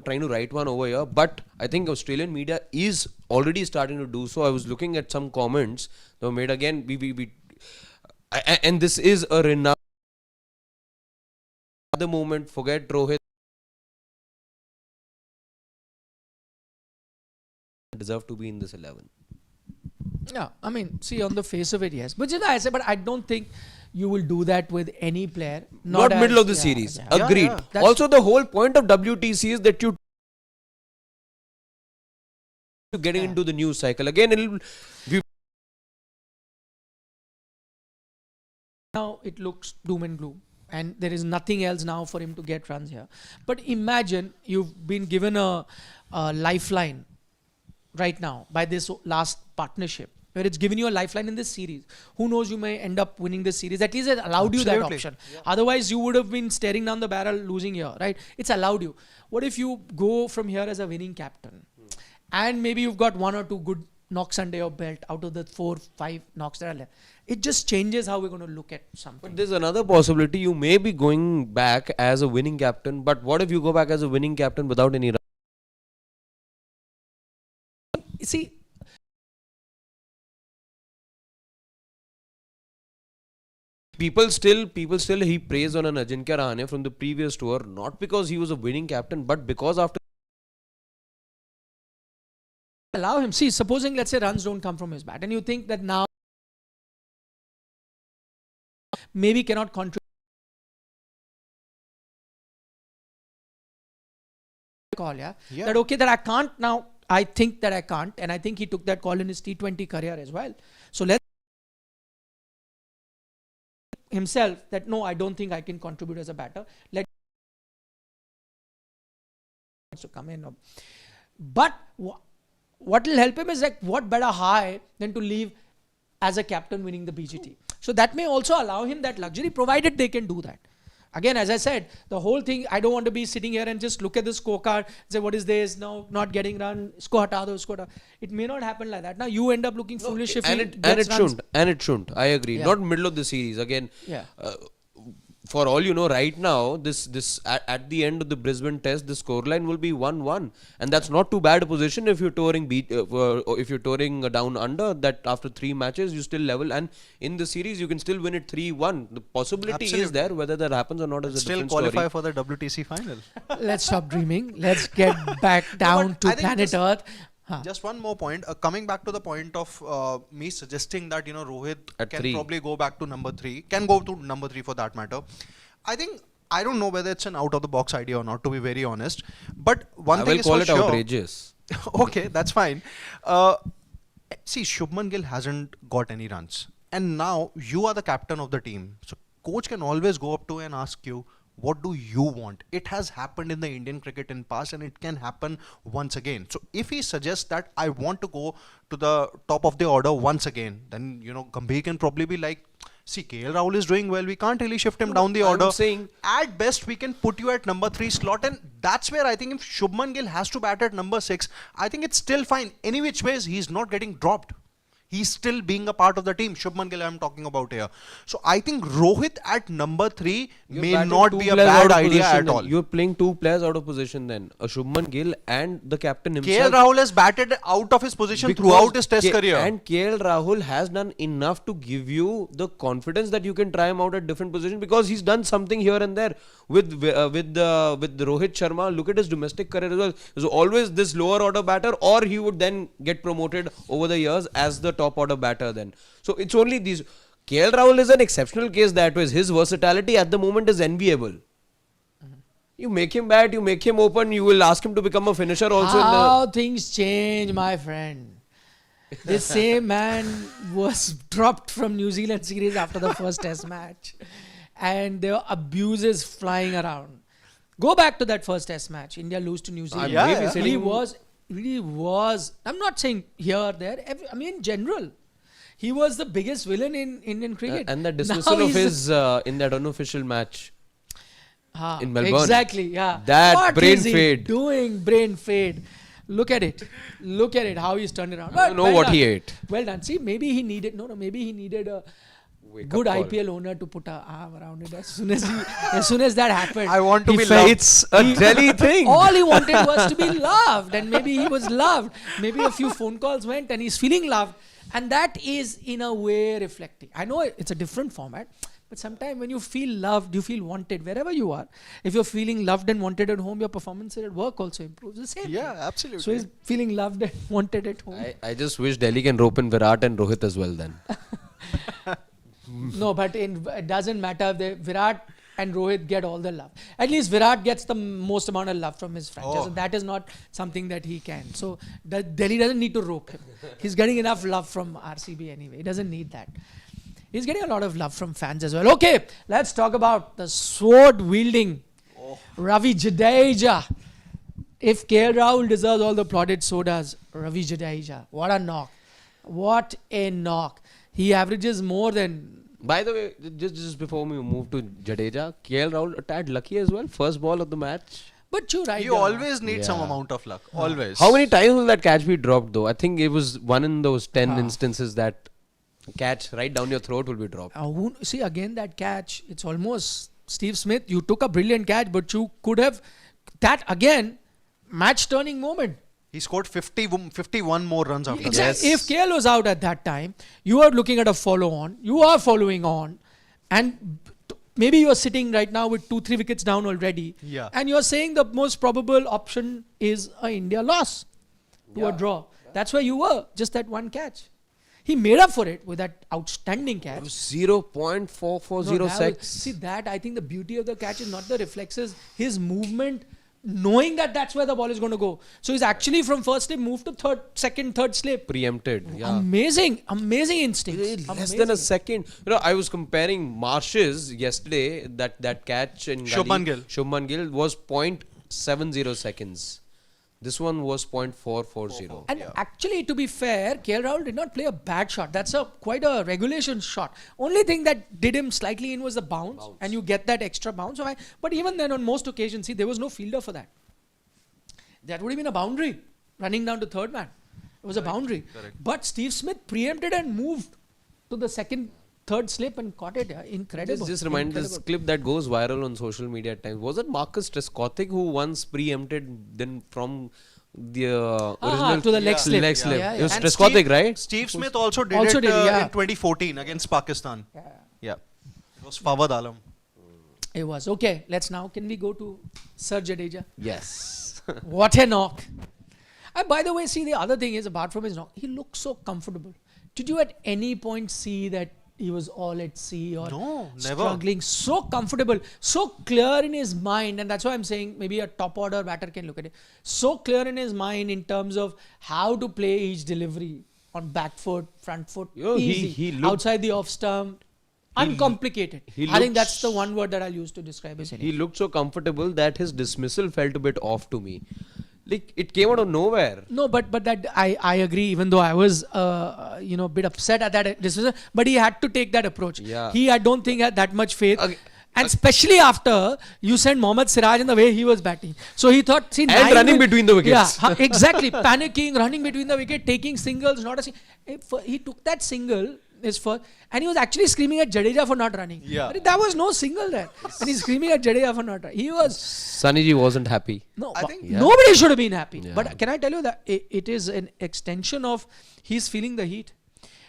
Trying to write one over here, but I think Australian media is already starting to do so. I was looking at some comments that were made again. And this is a renowned. At the moment, forget Rohit. Deserve to be in this 11. yeah, I mean, see, on the face of it, yes. But I say, but I don't think you will do that with any player. Not as- middle of the yeah, series. yeah. Agreed. Yeah. That's- Also, the whole point of WTC is that you getting into the news cycle again. Now it looks doom and gloom, and there is nothing else now for him to get runs here. But imagine you've been given a lifeline right now by this last partnership, where it's given you a lifeline in this series. Who knows, you may end up winning this series. At least it allowed you that Absolutely. option. Otherwise, you would have been staring down the barrel losing here, right? It's allowed you. What if you go from here as a winning captain? And maybe you've got 1 or 2 good knocks under your belt out of the 4, 5 knocks that are left. It just changes how we're going to look at something. But there's another possibility. You may be going back as a winning captain, but what if you go back as a winning captain without any see, People still he praised on an Ajinkya Rahane from the previous tour, not because he was a winning captain, but because after allow him. See, supposing let's say runs don't come from his bat, and you think that now maybe cannot contribute. Call, yeah? That okay, that I can't now. I think that I can't, and I think he took that call in his T20 career as well. So let's himself that no, I don't think I can contribute as a batter. Let to come in, but what will help him is like what better high than to leave as a captain winning the BGT. So that may also allow him that luxury, provided they can do that. Again, as I said, the whole thing, I don't want to be sitting here and just look at the scorecard, say what is this, no, not getting run, isko hata do, isko hata. It may not happen like that. Now you end up looking foolish if he gets runs. it shouldn't. I agree. Yeah. Not middle of the series again. Yeah. For all you know, right now, this at the end of the Brisbane Test, the scoreline will be 1-1, and that's not too bad a position if you're touring if you're touring down under. That after 3 matches you still level, and in the series you can still win it 3-1. The possibility is there. Whether that happens or not is a Still different qualify story. for the WTC final. Let's stop dreaming. Let's get back down to I think planet Earth. Just one more point. Coming back to the point of me suggesting that Rohit At can 3. probably go back to number 3, can go to number 3 for that matter. I don't know whether it's an out of the box idea or not, to be very honest. But one I thing will is call for it sure. outrageous. Okay, that's fine. See, Shubman Gill hasn't got any runs, and now you are the captain of the team. So coach can always go up to and ask you, what do you want? It has happened in the Indian cricket in past, and it can happen once again. So if he suggests that I want to go to the top of the order once again, then Gambhir can probably be like, see, KL Rahul is doing well, we can't really shift him down the order. saying At best we can put you at number 3 slot, and that's where I think if Shubman Gill has to bat at number 6, I think it's still fine. Any which ways, he's not getting dropped. He's still being a part of the team. Shubman Gill I'm talking about here. So I think Rohit at number 3 may not be a bad idea at all. You're playing 2 players out of position then. A Shubman Gill and the captain himself. KL Rahul has batted out of his position throughout his test career. And KL Rahul has done enough to give you the confidence that you can try him out at different positions, because he's done something here and there. With Rohit Sharma, look at his domestic career as well. There's always this lower order batter, or he would then get promoted over the years as the top order batter then. So it's only these. KL Rahul is an exceptional case that way. His versatility at the moment is enviable. You make him bat, you make him open, you will ask him to become a finisher also. How things change, my friend. This same man was dropped from New Zealand series after the first test match, and there were abuses flying around. Go back to that first test match. India lose to New Zealand. He was. I'm not saying here, there. I mean, in general, he was the biggest villain in Indian cricket. And the dismissal of his in that unofficial match in Melbourne. Exactly. Yeah. That what brain is he fade. doing brain fade? Look at it. Look at it. How he's turned around. I don't know what he ate. Well done. See, maybe he needed. Maybe he needed a good IPL owner to put a arm around it. As soon as that happened, I want to he be felt- loved. It's a Delhi thing. All he wanted was to be loved, and maybe he was loved. Maybe a few phone calls went, and he's feeling loved, and that is in a way reflecting. I know it's a different format, but sometimes when you feel loved, you feel wanted wherever you are. If you're feeling loved and wanted at home, your performance at work also improves. The same. Yeah, thing. absolutely. So he's feeling loved and wanted at home. I just wish Delhi can rope in Virat and Rohit as well then. No, but it doesn't matter. Virat and Rohit get all the love. At least Virat gets the most amount of love from his franchise. And that is not something that he can. So Delhi doesn't need to rope him. He's getting enough love from RCB anyway. He doesn't need that. He's getting a lot of love from fans as well. Okay, let's talk about the sword wielding Ravi Jadeja. If KL Rahul deserves all the plaudits, so does Ravi Jadeja. What a knock. What a knock. He averages more than... By the way, just before we move to Jadeja, KL Rahul a tad lucky as well. First ball of the match. But you're right. You always need some amount of luck. Always. How many times will that catch be dropped though? I think it was one in those 10 instances that catch right down your throat will be dropped. See, again, that catch, it's almost Steve Smith. You took a brilliant catch, but you could have... That, again, match-turning moment. He scored 51 more runs after that. Exactly. If KL was out at that time, you are looking at a follow-on. You are following on, and maybe you are sitting right now with 2-3 wickets down already. Yeah. And you are saying the most probable option is a India loss to a draw. That's where you were. Just that one catch. He made up for it with that outstanding catch. 0.440 No, seconds. see that, I think the beauty of the catch is not the reflexes, his movement, knowing that that's where the ball is going to go. So he's actually from first slip moved to second, third slip. Preempted. Yeah. Amazing instincts. Less than a second. I was comparing Marsh's yesterday. That catch in Shubman Gill was 0.70 seconds. This one was 0.440. And actually, to be fair, KL Rahul did not play a bad shot. That's quite a regulation shot. Only thing that did him slightly in was the bounce. And you get that extra bounce. But even then, on most occasions, see, there was no fielder for that. That would have been a boundary, running down to third man. It was a boundary. Correct. But Steve Smith preempted and moved to the third slip and caught it. Incredible. Just remind this clip that goes viral on social media at times. Was it Marcus Trescothick who once preempted then from the original to the leg slip? Leg slip. Yeah. It was And Trescothick, right? Steve Smith also did Also it did, yeah. in 2014 against Pakistan. Yeah. It was Fawad Alam. It was. Okay, can we go to Sir Jadeja? Yes. What a knock. And by the way, see, the other thing is, apart from his knock, he looked so comfortable. Did you at any point see that he was all at sea or No, never. struggling? So comfortable, so clear in his mind, and that's why I'm saying maybe a top order batter can look at it. So clear in his mind in terms of how to play each delivery on back foot, front foot, easy, he looked- outside the off stump, uncomplicated. he I think looks- that's the one word that I'll use to describe his innings. He looked so comfortable that his dismissal felt a bit off to me. Like it came out of nowhere. No, but that I agree. Even though I was a bit upset at that dismissal, but he had to take that approach. Yeah. I don't think had that much faith, Okay. and especially after you sent Mohammad Siraj in the way he was batting. So he thought, see, And running between the wickets. Yeah, exactly. Panicking, running between the wicket, taking singles, not a. He took that single. His first, and he was actually screaming at Jadeja for not running. Yeah. But there was no single there, and he's screaming at Jadeja for not running. He was. Sunnyji wasn't happy. No, I think- nobody should have been happy. Yeah. But can I tell you that it is an extension of he's feeling the heat.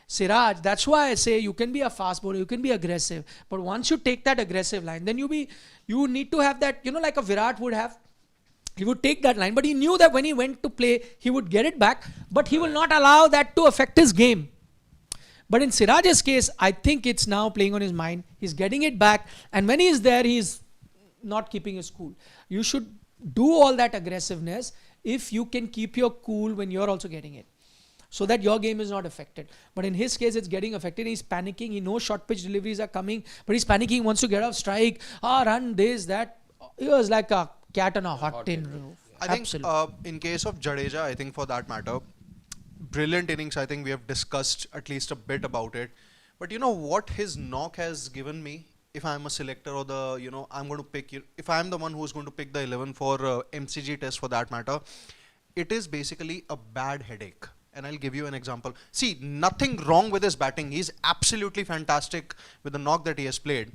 Siraj, that's why I say you can be a fast bowler, you can be aggressive. But once you take that aggressive line, then you need to have that, like a Virat would have. He would take that line, but he knew that when he went to play, he would get it back. But he will not allow that to affect his game. But in Siraj's case, I think it's now playing on his mind. He's getting it back. And when he's there, he's not keeping his cool. You should do all that aggressiveness if you can keep your cool when you're also getting it, so that your game is not affected. But in his case, it's getting affected. He's panicking. He knows short pitch deliveries are coming, but he's panicking. He wants to get off strike. Run this, that. He was like a cat on a hot tin. I think Absolutely. in case of Jadeja, I think for that matter, brilliant innings. I think we have discussed at least a bit about it. But you know what his knock has given me? If I'm a selector or I'm going to pick, if I'm the one who's going to pick the 11 for MCG test for that matter, it is basically a bad headache. And I'll give you an example. See, nothing wrong with his batting. He's absolutely fantastic with the knock that he has played.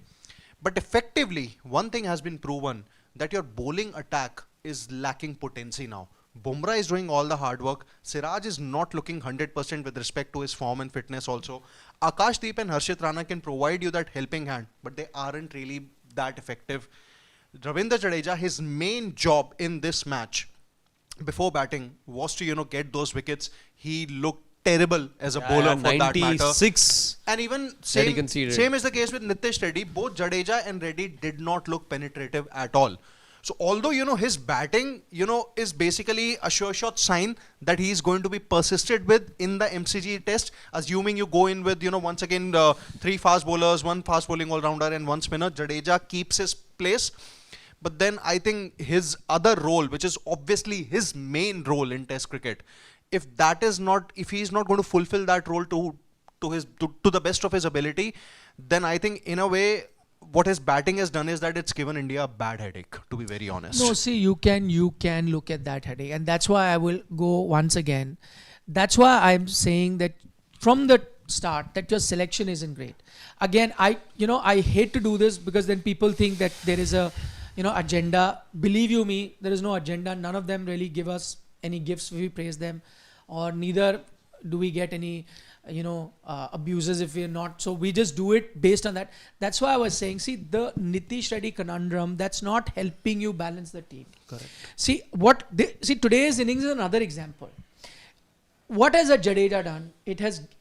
But effectively, one thing has been proven, that your bowling attack is lacking potency now. BUMRAH is doing all the hard work. Siraj is not looking 100% with respect to his form and fitness also. AKASH and Harshit Rana can provide you that helping hand, but they aren't really that effective. Ravindra Jadeja, his main job in this match before batting was to get those wickets. He looked terrible as a bowler for that matter. 96. And even that he conceded. same is the case with Nitish Reddy. Both Jadeja and Reddy did not look penetrative at all. So although his batting is basically a sure shot sign that he is going to be persisted with in the MCG test, assuming you go in with once again 3 fast bowlers, 1 fast bowling all rounder and 1 spinner. Jadeja keeps his place. But then I think his other role, which is obviously his main role in test cricket, if he is not going to fulfill that role to the best of his ability, then I think in a way what his batting has done is that it's given India a bad headache, to be very honest. No, see, you can look at that headache, and that's why I will go once again. That's why I'm saying that from the start that your selection isn't great. Again, I hate to do this because then people think that there is a agenda. Believe you me, there is no agenda. None of them really give us any gifts if we praise them, or neither do we get any abuses if we're not. So we just do it based on that. That's why I was saying, see, the Nitish Reddy conundrum, that's not helping you balance the team. Correct. See, today's innings is another example. What has a Jadeja done?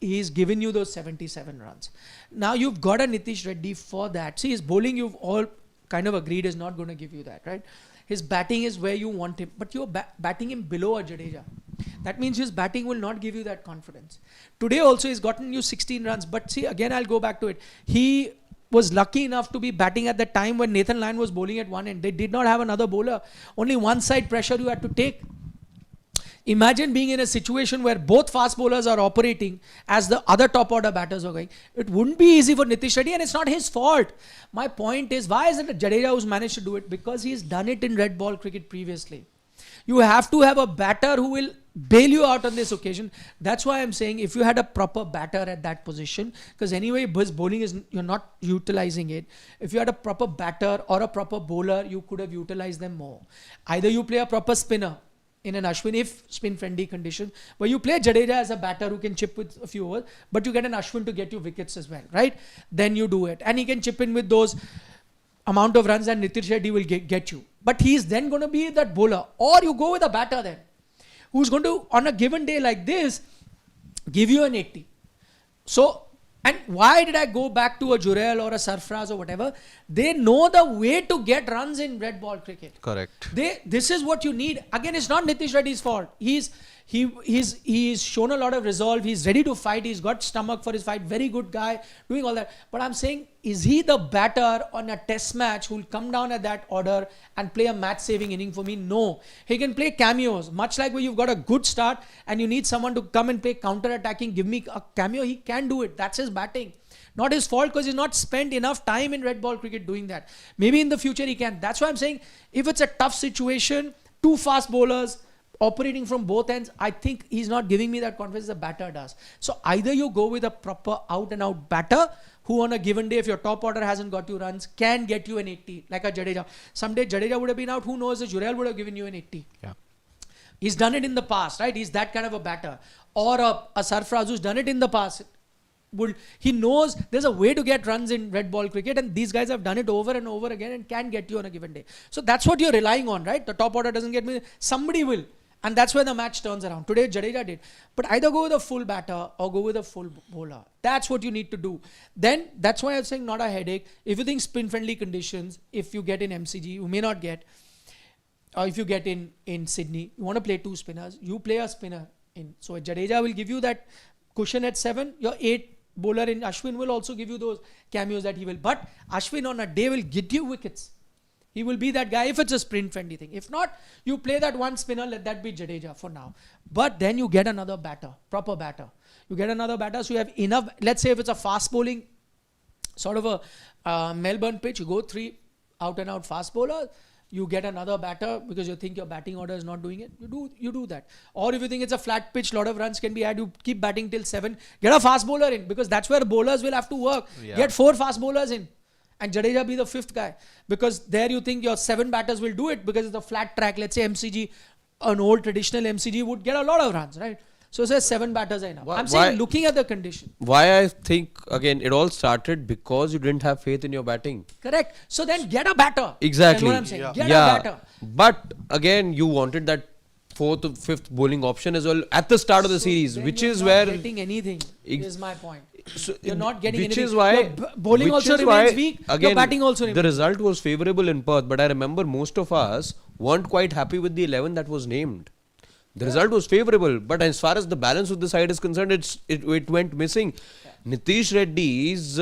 He's given you those 77 runs. Now you've got a Nitish Reddy for that. See, his bowling, you've all kind of agreed, is not going to give you that, right? His batting is where you want him, but you're batting him below a Jadeja. That means his batting will not give you that confidence. Today also he's gotten you 16 runs, but see, again I'll go back to it. He was lucky enough to be batting at the time when Nathan Lyon was bowling at one end. They did not have another bowler. Only one side pressure you had to take. Imagine being in a situation where both fast bowlers are operating as the other top order batters are going. It wouldn't be easy for Nitish Reddy, and it's not his fault. My point is, why isn't it Jadeja who's managed to do it? Because he's done it in red ball cricket previously. You have to have a batter who will bail you out on this occasion. That's why I'm saying, if you had a proper batter at that position, because anyway his bowling is, you're not utilizing it. If you had a proper batter or a proper bowler, you could have utilized them more. Either you play a proper spinner in an Ashwin, if spin friendly condition, where you play Jadeja as a batter who can chip with a few overs, but you get an Ashwin to get you wickets as well, right? Then you do it, and he can chip in with those amount of runs that Nitish Reddy will get you. But he's then going to be that bowler, or you go with a batter then, who's going to, on a given day like this, give you an 80. So, and why did I go back to a Jurel or a Sarfraz or whatever? They know the way to get runs in red ball cricket. Correct. This is what you need. Again, it's not Nitish Reddy's fault. He's shown a lot of resolve. He's ready to fight. He's got stomach for his fight. Very good guy, doing all that. But I'm saying, is he the batter on a test match who will come down at that order and play a match-saving inning for me? No. He can play cameos. Much like where you've got a good start and you need someone to come and play counter-attacking, give me a cameo. He can do it. That's his batting. Not his fault, because he's not spent enough time in red ball cricket doing that. Maybe in the future he can. That's why I'm saying, if it's a tough situation, two fast bowlers operating from both ends, I think he's not giving me that confidence the batter does. So either you go with a proper out and out batter who on a given day, if your top order hasn't got you runs, can get you an 80, like a Jadeja. Someday Jadeja would have been out, who knows, the Jurel would have given you an 80. Yeah. He's done it in the past, right? He's that kind of a batter. Or a Sarfraz who's done it in the past. He knows there's a way to get runs in red ball cricket, and these guys have done it over and over again and can get you on a given day. So that's what you're relying on, right? The top order doesn't get me, somebody will. And that's where the match turns around. Today, Jadeja did. But either go with a full batter or go with a full bowler. That's what you need to do. Then, that's why I'm saying not a headache. If you think spin-friendly conditions, if you get in MCG, you may not get. Or if you get in Sydney, you want to play two spinners, you play a spinner in. So, Jadeja will give you that cushion at 7. Your 8 bowler in Ashwin will also give you those cameos that he will. But Ashwin on a day will get you wickets. He will be that guy if it's a sprint friendly thing. If not, you play that one spinner, let that be Jadeja for now. But then you get another batter, proper batter. You get another batter, so you have enough. Let's say if it's a fast bowling, sort of a Melbourne pitch, you go 3 out and out fast bowler, you get another batter because you think your batting order is not doing it. You do that. Or if you think it's a flat pitch, lot of runs can be had, you keep batting till 7. Get a fast bowler in, because that's where bowlers will have to work. Yeah. Get 4 fast bowlers in. And Jadeja be the 5th guy, because there you think your 7 batters will do it because it's a flat track. Let's say MCG, an old traditional MCG would get a lot of runs, right? So say 7 batters are enough. I'm saying looking at the condition. Why I think, again, it all started because you didn't have faith in your batting. Correct. So then get a batter. Exactly. That's what I'm saying. Yeah. Get a batter. But again, you wanted that 4th or 5th bowling option as well at the start of the series, Then which you're is not where getting anything, is my point. So You're not getting which anything. is why Your bowling which also is remains why, weak. Again, your batting also the remains result was favourable in Perth, but I remember most of us weren't quite happy with the 11 that was named. The result was favourable, but as far as the balance of the side is concerned, it went missing. Nitish Reddy's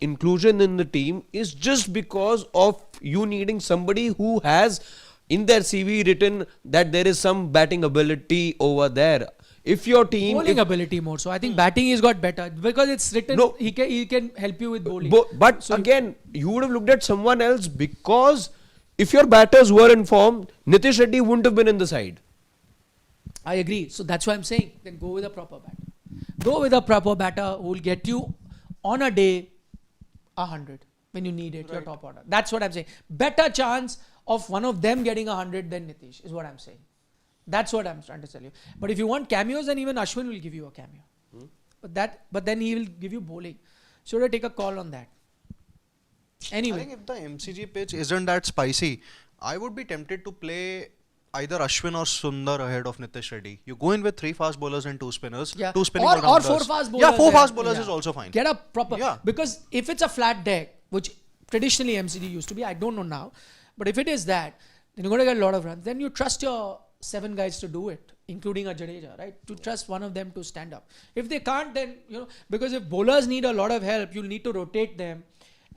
inclusion in the team is just because of you needing somebody who has in their CV written that there is some batting ability over there. If your team... bowling ability more. So I think batting he's got better because it's written. No. He can help you with bowling. But So again, you would have looked at someone else, because if your batters were in form, Nitish Reddy wouldn't have been in the side. I agree. So that's why I'm saying, then go with a proper batter. Go with a proper batter who will get you on a day 100 when you need it, your top order. That's what I'm saying. Better chance of one of them getting 100 than Nitish is what I'm saying. That's what I'm trying to tell you. But if you want cameos, then even Ashwin will give you a cameo. But then he will give you bowling. So you have to take a call on that. I Anyway, think if the MCG pitch isn't that spicy, I would be tempted to play either Ashwin or Sundar ahead of Nitish Reddy. You go in with 3 fast bowlers and 2 spinners. yeah. Two spinning Or all-rounders. 4 fast bowlers. Yeah, 4 fast and- bowlers yeah. is also fine. Get a proper. Yeah. Because if it's a flat deck, which traditionally MCG used to be, I don't know now. But if it is that, then you're going to get a lot of runs. Then you trust your 7 guys to do it, including a Jadeja, right? To trust one of them to stand up. If they can't, then, because if bowlers need a lot of help, you'll need to rotate them.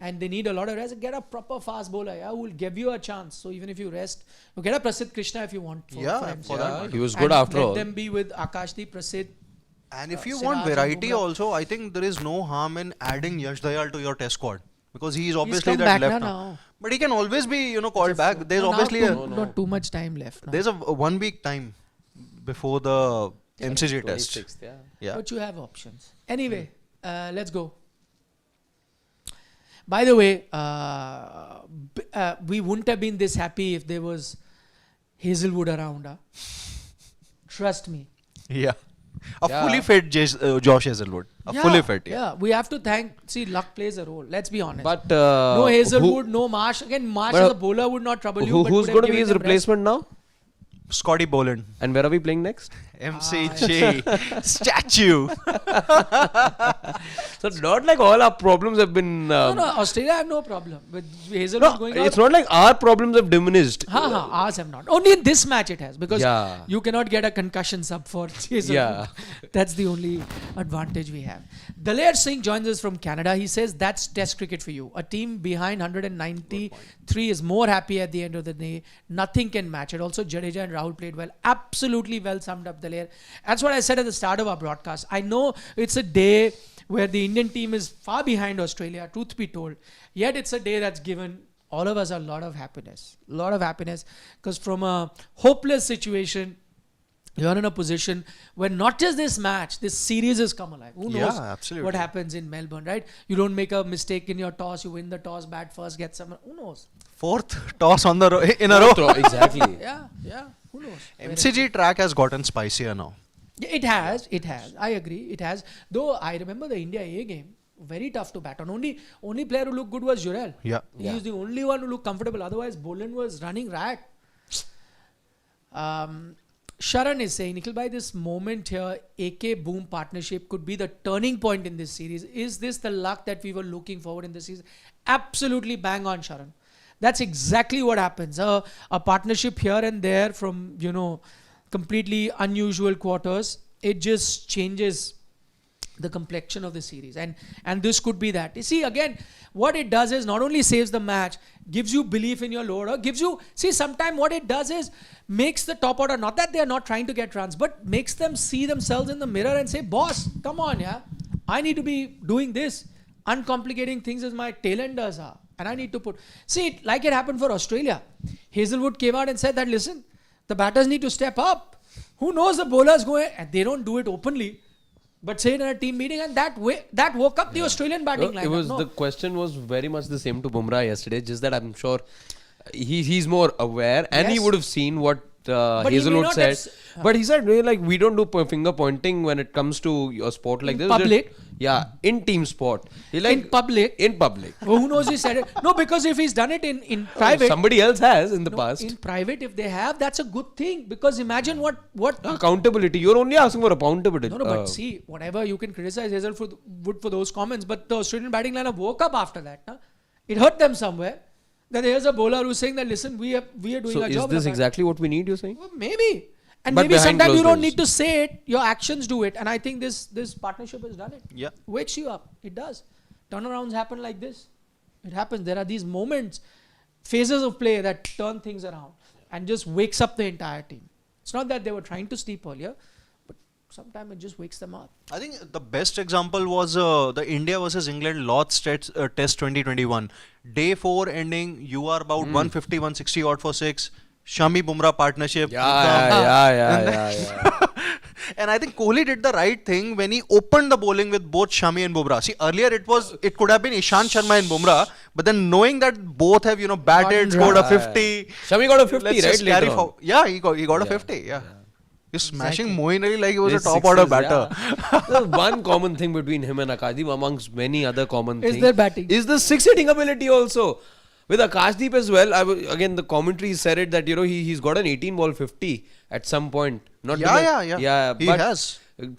And they need a lot of rest. Get a proper fast bowler, who will give you a chance. So even if you rest, you get a Prasidh Krishna if you want. For For MCG. that He was And good after let all. them be with Akashdeep, Prasidh. And if you Siraj want and variety Bumrah. also, I think there is no harm in adding Yash Dayal to your test squad. Because he is obviously come that back left now. But he can always be, called back. There's No, now obviously not too much time left. Now. there's a 1 week time before the MCG test. 26th, yeah. Yeah. But you have options. Anyway, let's go. By the way, we wouldn't have been this happy if there was Hazelwood around. Trust me. Yeah. A Yeah. fully fit Josh Hazelwood. Fully fit. Yeah. We have to see, luck plays a role. Let's be honest. But no Hazelwood, no Marsh. Again, Marsh but, as a bowler would not trouble you. but who's would have going to be given his them rest. replacement now? Scotty Boland. And where are we playing next? MCG. Statue. So not like all our problems have been. No, Australia have no problem with Hazelwood going out. It's not like our problems have diminished. Ours have not. Only in this match it has, because Yeah. you cannot get a concussion sub for Hazelwood. Yeah. That's the only advantage we have. Daler Singh joins us from Canada. He says that's test cricket for you. A team behind 193 is more happy at the end of the day. Nothing can match it. Also, Jadeja and Rahul played well. Absolutely well summed up, Daler. That's what I said at the start of our broadcast. I know it's a day where the Indian team is far behind Australia, truth be told. Yet it's a day that's given all of us a lot of happiness. A lot of happiness, because from a hopeless situation, you're in a position where not just this match, this series has come alive. Who knows absolutely. what happens in Melbourne, right? You don't make a mistake in your toss, you win the toss, bat first, get someone. Who knows? 4th toss on the in a row. Exactly. Yeah. Who knows? MCG track has gotten spicier now. Yeah, it has. I agree. It has. Though I remember the India A game, very tough to bat on. Only player who looked good was Jurel. Yeah. He was the only one who looked comfortable. Otherwise, Boland was running riot. Sharan is saying, Nikhil bhai, this moment here, AK Boom partnership could be the turning point in this series. Is this the luck that we were looking forward in this season? Absolutely bang on, Sharan. That's exactly what happens. A partnership here and there from, completely unusual quarters. It just changes the complexion of the series. And this could be that. You see, again, what it does is not only saves the match, gives you belief in your lower order, sometimes what it does is makes the top order, not that they are not trying to get runs, but makes them see themselves in the mirror and say, boss, come on, I need to be doing this. Uncomplicating things as my tailenders are. And I need to like it happened for Australia. Hazelwood came out and said that, listen, the batters need to step up. Who knows the bowlers going, and they don't do it openly, but say it in a team meeting, and that woke up the Australian batting lineup. The question was very much the same to Bumrah yesterday, just that I'm sure he's more aware and he Yes. would have seen what he may Hazelwood not said. have But he said, like, we don't do finger pointing when it comes to your sport like this. public? Yeah, in team sport. He In public? In public. Well, who knows he said it? No, because if he's done it in private, Somebody else has in the no, past. in private, if they have, that's a good thing. Because imagine what Accountability. You're only asking for accountability. No, but see, whatever you can criticize Hazelwood for those comments, but the Australian batting lineup woke up after that. Nah? It hurt them somewhere. That there's a bowler who's saying that, listen, we are doing So our is job. this exactly what we need, you're saying? Well, maybe. And But maybe behind sometimes you closed don't doors. need to say it, your actions do it. And I think this partnership has done it. Yeah. Wakes you up. It does. Turnarounds happen like this. It happens. There are these moments, phases of play that turn things around and just wakes up the entire team. It's not that they were trying to sleep earlier, but sometimes it just wakes them up. I think the best example was the India versus England Lord's Test 2021. Day 4 ending, you are about 150, 160 odd for 6. Shami Bumrah partnership. Yeah. And I think Kohli did the right thing when he opened the bowling with both Shami and Bumrah. See, earlier it could have been Ishant Sharma and Bumrah, but then knowing that both have batted, scored a 50. Shami got a 50, let's right? just carry Later on. forward. Yeah, he got a 50. Yeah. He's smashing Exactly. Moeen Ali like he was a His top order sixes, batter. yeah. There's one common thing between him and Akashdeep, amongst many other common Is things, their batting. is the six hitting ability also. With Akashdeep as well, again the commentary said it that he's got an 18 ball 50 at some point. Not Yeah. He but has.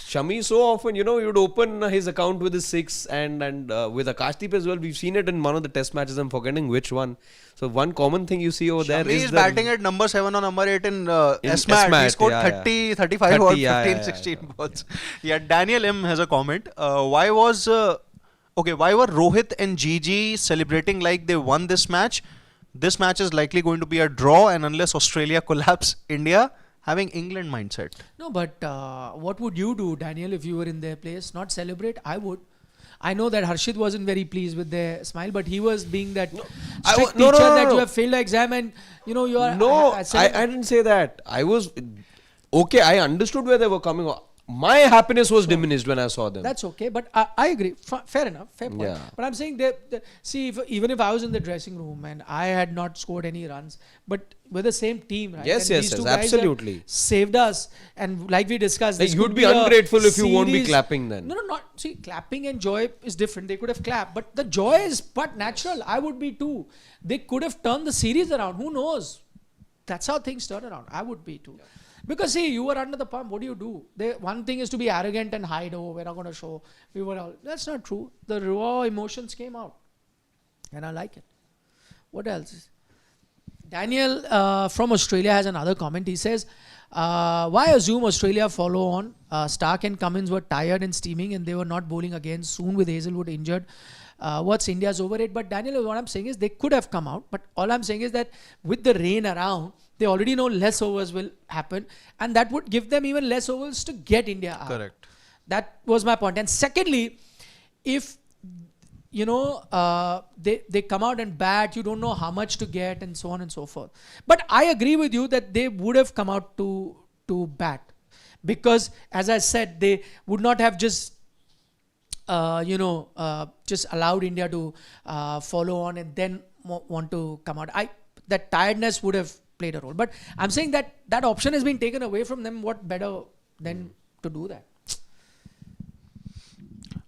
Shami so often, he would open his account with his six, and with Akashdeep as well. We've seen it in one of the test matches. I'm forgetting which one. So one common thing you see over there Shami is is batting at number 7 or number 8 in S-Mat. He S-Mat, scored yeah, 30, 35 30, or yeah, 15, yeah, 16 balls. Yeah, Daniel M has a comment. Why were Rohit and GG celebrating like they won this match? This match is likely going to be a draw, and unless Australia collapse, India having England mindset. No, but what would you do, Daniel, if you were in their place? Not celebrate? I would. I know that Harshit wasn't very pleased with their smile, but he was being that strict teacher that you have failed the exam and you are. No, I didn't say that. I was okay. I understood where they were coming. My happiness was diminished when I saw them. That's okay, but I agree. Fair enough, fair point. Yeah. But I'm saying see, even if I was in the dressing room and I had not scored any runs, but we're the same team, right? Yes, and yes, these two yes, guys have absolutely. saved us, and like we discussed, this You'd could be a ungrateful if you won't be series- clapping then. No, not see. Clapping and joy is different. They could have clapped, but the joy is but natural. I would be too. They could have turned the series around. Who knows? That's how things turn around. I would be too. Because see, you were under the pump. What do you do? One thing is to be arrogant and hide. Oh, we're not going to show. We were all. That's not true. The raw emotions came out, and I like it. What else? Daniel from Australia has another comment. He says, "Why assume Australia follow on? Stark and Cummins were tired and steaming, and they were not bowling again. Soon with Hazelwood injured." What's India's over it? But Daniel, what I'm saying is they could have come out. But all I'm saying is that with the rain around, they already know less overs will happen, and that would give them even less overs to get India out. Correct. That was my point. And secondly, if they come out and bat, you don't know how much to get and so on and so forth. But I agree with you that they would have come out to bat, because as I said, they would not have just just allowed India to follow on and then want to come out. That tiredness would have played a role. But I'm saying that option has been taken away from them. What better than to do that?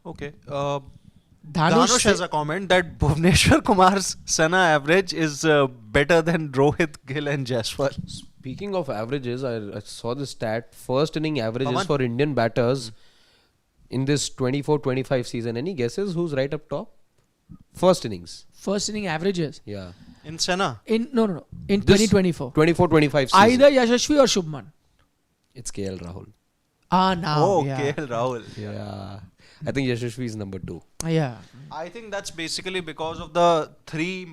Okay. Dhanush has a comment that Bhuvneshwar Kumar's Sana average is better than Rohit, Gill and Jaiswal. Speaking of averages, I saw the stat. First inning averages Aman. for Indian batters in this 24-25 season. Any guesses who's right up top? First innings. First inning averages. Yeah. In Sana. No. In This 2024. 24-25 season. Either Yashasvi or Shubman. It's KL Rahul. Now. Yeah. KL Rahul. Yeah. I think Yashasvi is number 2. Yeah. I think that's basically because of the three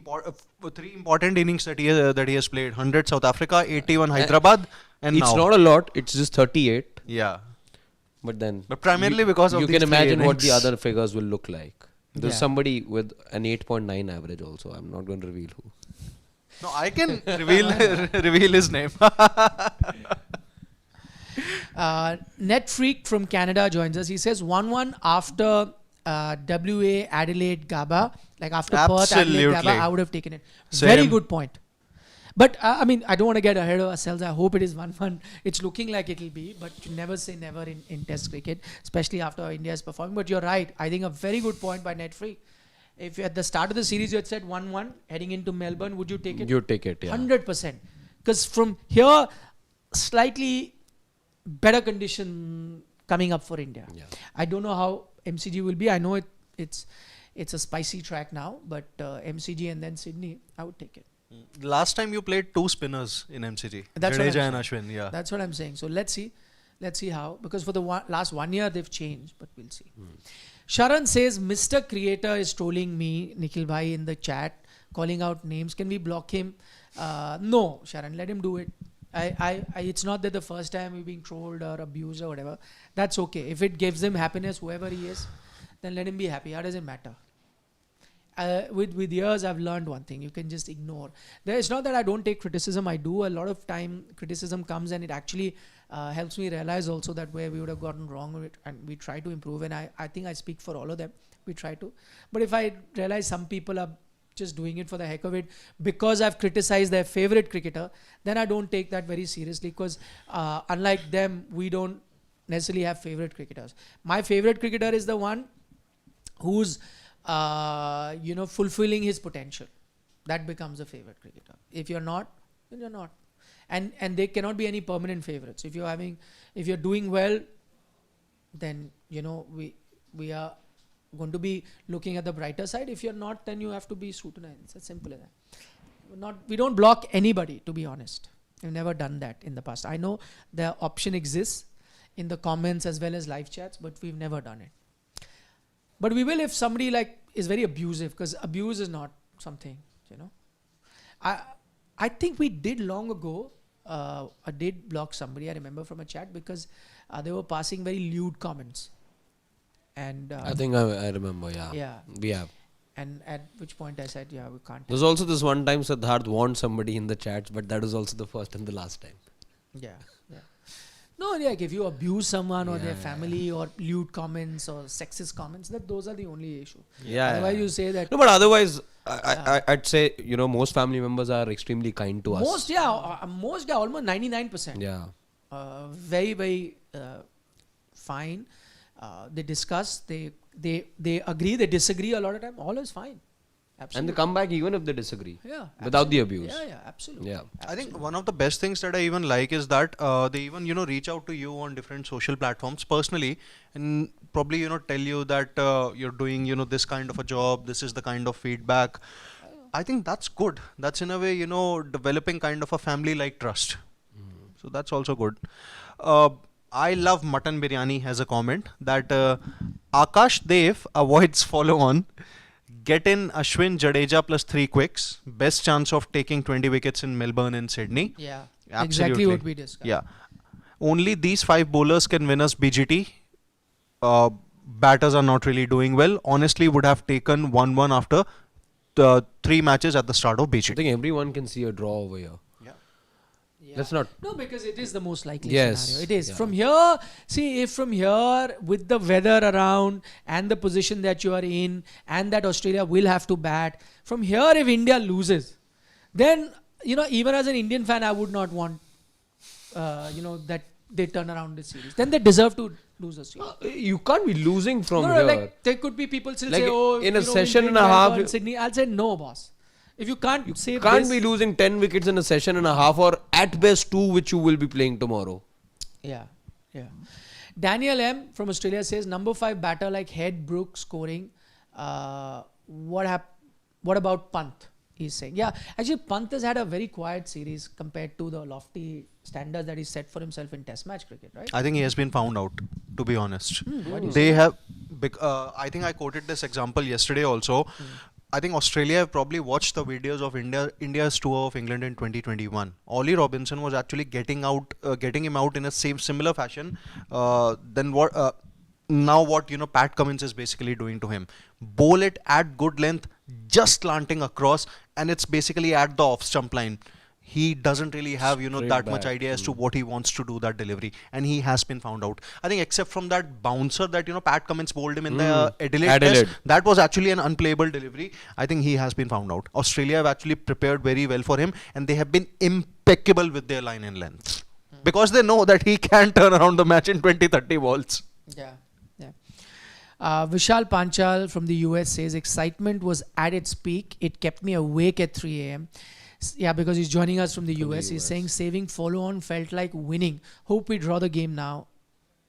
important innings that he has played. 100 South Africa, 81 Hyderabad, and It's now. not a lot. It's just 38. Yeah. But primarily because of you these can three imagine what the innings. other figures will look like. There's Yeah. somebody with an 8.9 average also. I'm not going to reveal who. No, I can reveal his name. Net Freak from Canada joins us. He says 1-1 after WA Adelaide Gabba, like after Perth Adelaide Absolutely. Gabba, I would have taken it. Same. Very good point. But I mean, I don't want to get ahead of ourselves. I hope it is 1-1. It's looking like it will be, but you never say never in Test cricket, especially after India's performing. But you're right. I think a very good point by Net Freak. If at the start of the series you had said 1-1 heading into Melbourne, would you take it? You take it, yeah. 100%. Because from here, slightly better condition coming up for India. Yeah. I don't know how MCG will be. I know it's a spicy track now, but MCG and then Sydney, I would take it. Last time you played 2 spinners in MCG. That's what I'm Jadeja and saying. Ashwin, yeah. That's what I'm saying. So let's see how, because for the last 1 year they've changed, but we'll see. Sharan says, Mr. Creator is trolling me, Nikhil Bhai, in the chat, calling out names. Can we block him? No, Sharan, let him do it. It's not that the first time we're being trolled or abused or whatever. That's okay. If it gives him happiness, whoever he is, then let him be happy. How does it matter? With years, I've learned one thing. You can just ignore. It's not that I don't take criticism. I do. A lot of time, criticism comes and it actually helps me realize also that where we would have gotten wrong, and we try to improve. And I think I speak for all of them. We try to. But if I realize some people are just doing it for the heck of it because I've criticized their favorite cricketer, then I don't take that very seriously because unlike them, we don't necessarily have favorite cricketers. My favorite cricketer is the one who's fulfilling his potential. That becomes a favorite cricketer. If you're not, then you're not. And there cannot be any permanent favorites. If you're doing well, then we are going to be looking at the brighter side. If you're not, then you have to be scrutinized. It's as simple as that. We don't block anybody, to be honest. We've never done that in the past. I know the option exists in the comments as well as live chats, but we've never done it. But we will if somebody is very abusive, because abuse is not something, I think we did long ago. I did block somebody, I remember, from a chat because they were passing very lewd comments. And I think I remember, yeah. Yeah. We have. And at which point I said, yeah, we can't. There's also this one time Siddharth warned somebody in the chats, but that was also the first and the last time. Yeah. No, like if you abuse someone or their family or lewd comments or sexist comments, those are the only issue. Otherwise you say that. No, but otherwise, I'd say, most family members are extremely kind to us. Most, almost 99%. Yeah. Very, very fine. They discuss, they agree, they disagree a lot of time. All is fine. Absolutely. And they come back even if they disagree. Yeah. Without the abuse. Yeah, absolutely. Yeah. I think one of the best things that I even like is that they even reach out to you on different social platforms personally and probably tell you that you're doing this kind of a job, this is the kind of feedback. I think that's good. That's in a way developing kind of a family like trust. So that's also good. I love mutton biryani has a comment that Akash Dev avoids follow on. Get in Ashwin Jadeja plus 3 quicks. Best chance of taking 20 wickets in Melbourne and Sydney. Yeah. Absolutely. Exactly what we discussed. Yeah. Only these 5 bowlers can win us BGT. Batters are not really doing well. Honestly, would have taken 1-1 after 3 matches at the start of I BGT. think everyone can see a draw over here. Yeah. Let's not. No, because it is the most likely Yes. scenario. It is. Yeah. From here, if from here, with the weather around and the position that you are in and that Australia will have to bat, from here if India loses, then, even as an Indian fan, I would not want, that they turn around the series. Then they deserve to lose a series. You can't be losing from No, here. like there could be people still Like say, oh, in a we'll session win and a half, Melbourne, Sydney. I'll say no, boss. If you can't save Can't this, be losing 10 wickets in a session and a half, or at best 2, which you will be playing tomorrow. Yeah. Daniel M from Australia says number 5 batter like Head, Brooks scoring. What about Pant? He's saying. Yeah, actually Pant has had a very quiet series compared to the lofty standards that he set for himself in Test match cricket, right? I think he has been found out, to be honest. Why do you They have, I think I quoted this example yesterday also. I think Australia have probably watched the videos of India's tour of England in 2021. Ollie Robinson was actually getting him out in a similar fashion. Then what? Now what Pat Cummins is basically doing to him. Bowl it at good length, just slanting across, and it's basically at the off stump line. He doesn't really have Straight that much back. idea as to what he wants to do that delivery, and he has been found out. I think except from that bouncer that Pat Cummins bowled him in the Adelaide Test, that was actually an unplayable delivery. I think he has been found out. Australia have actually prepared very well for him, and they have been impeccable with their line and length because they know that he can turn around the match in 20-30 balls. Yeah. Vishal Panchal from the US says excitement was at its peak. It kept me awake at 3 a.m. Yeah, because he's joining us from the US. He's saying saving follow-on felt like winning. Hope we draw the game now.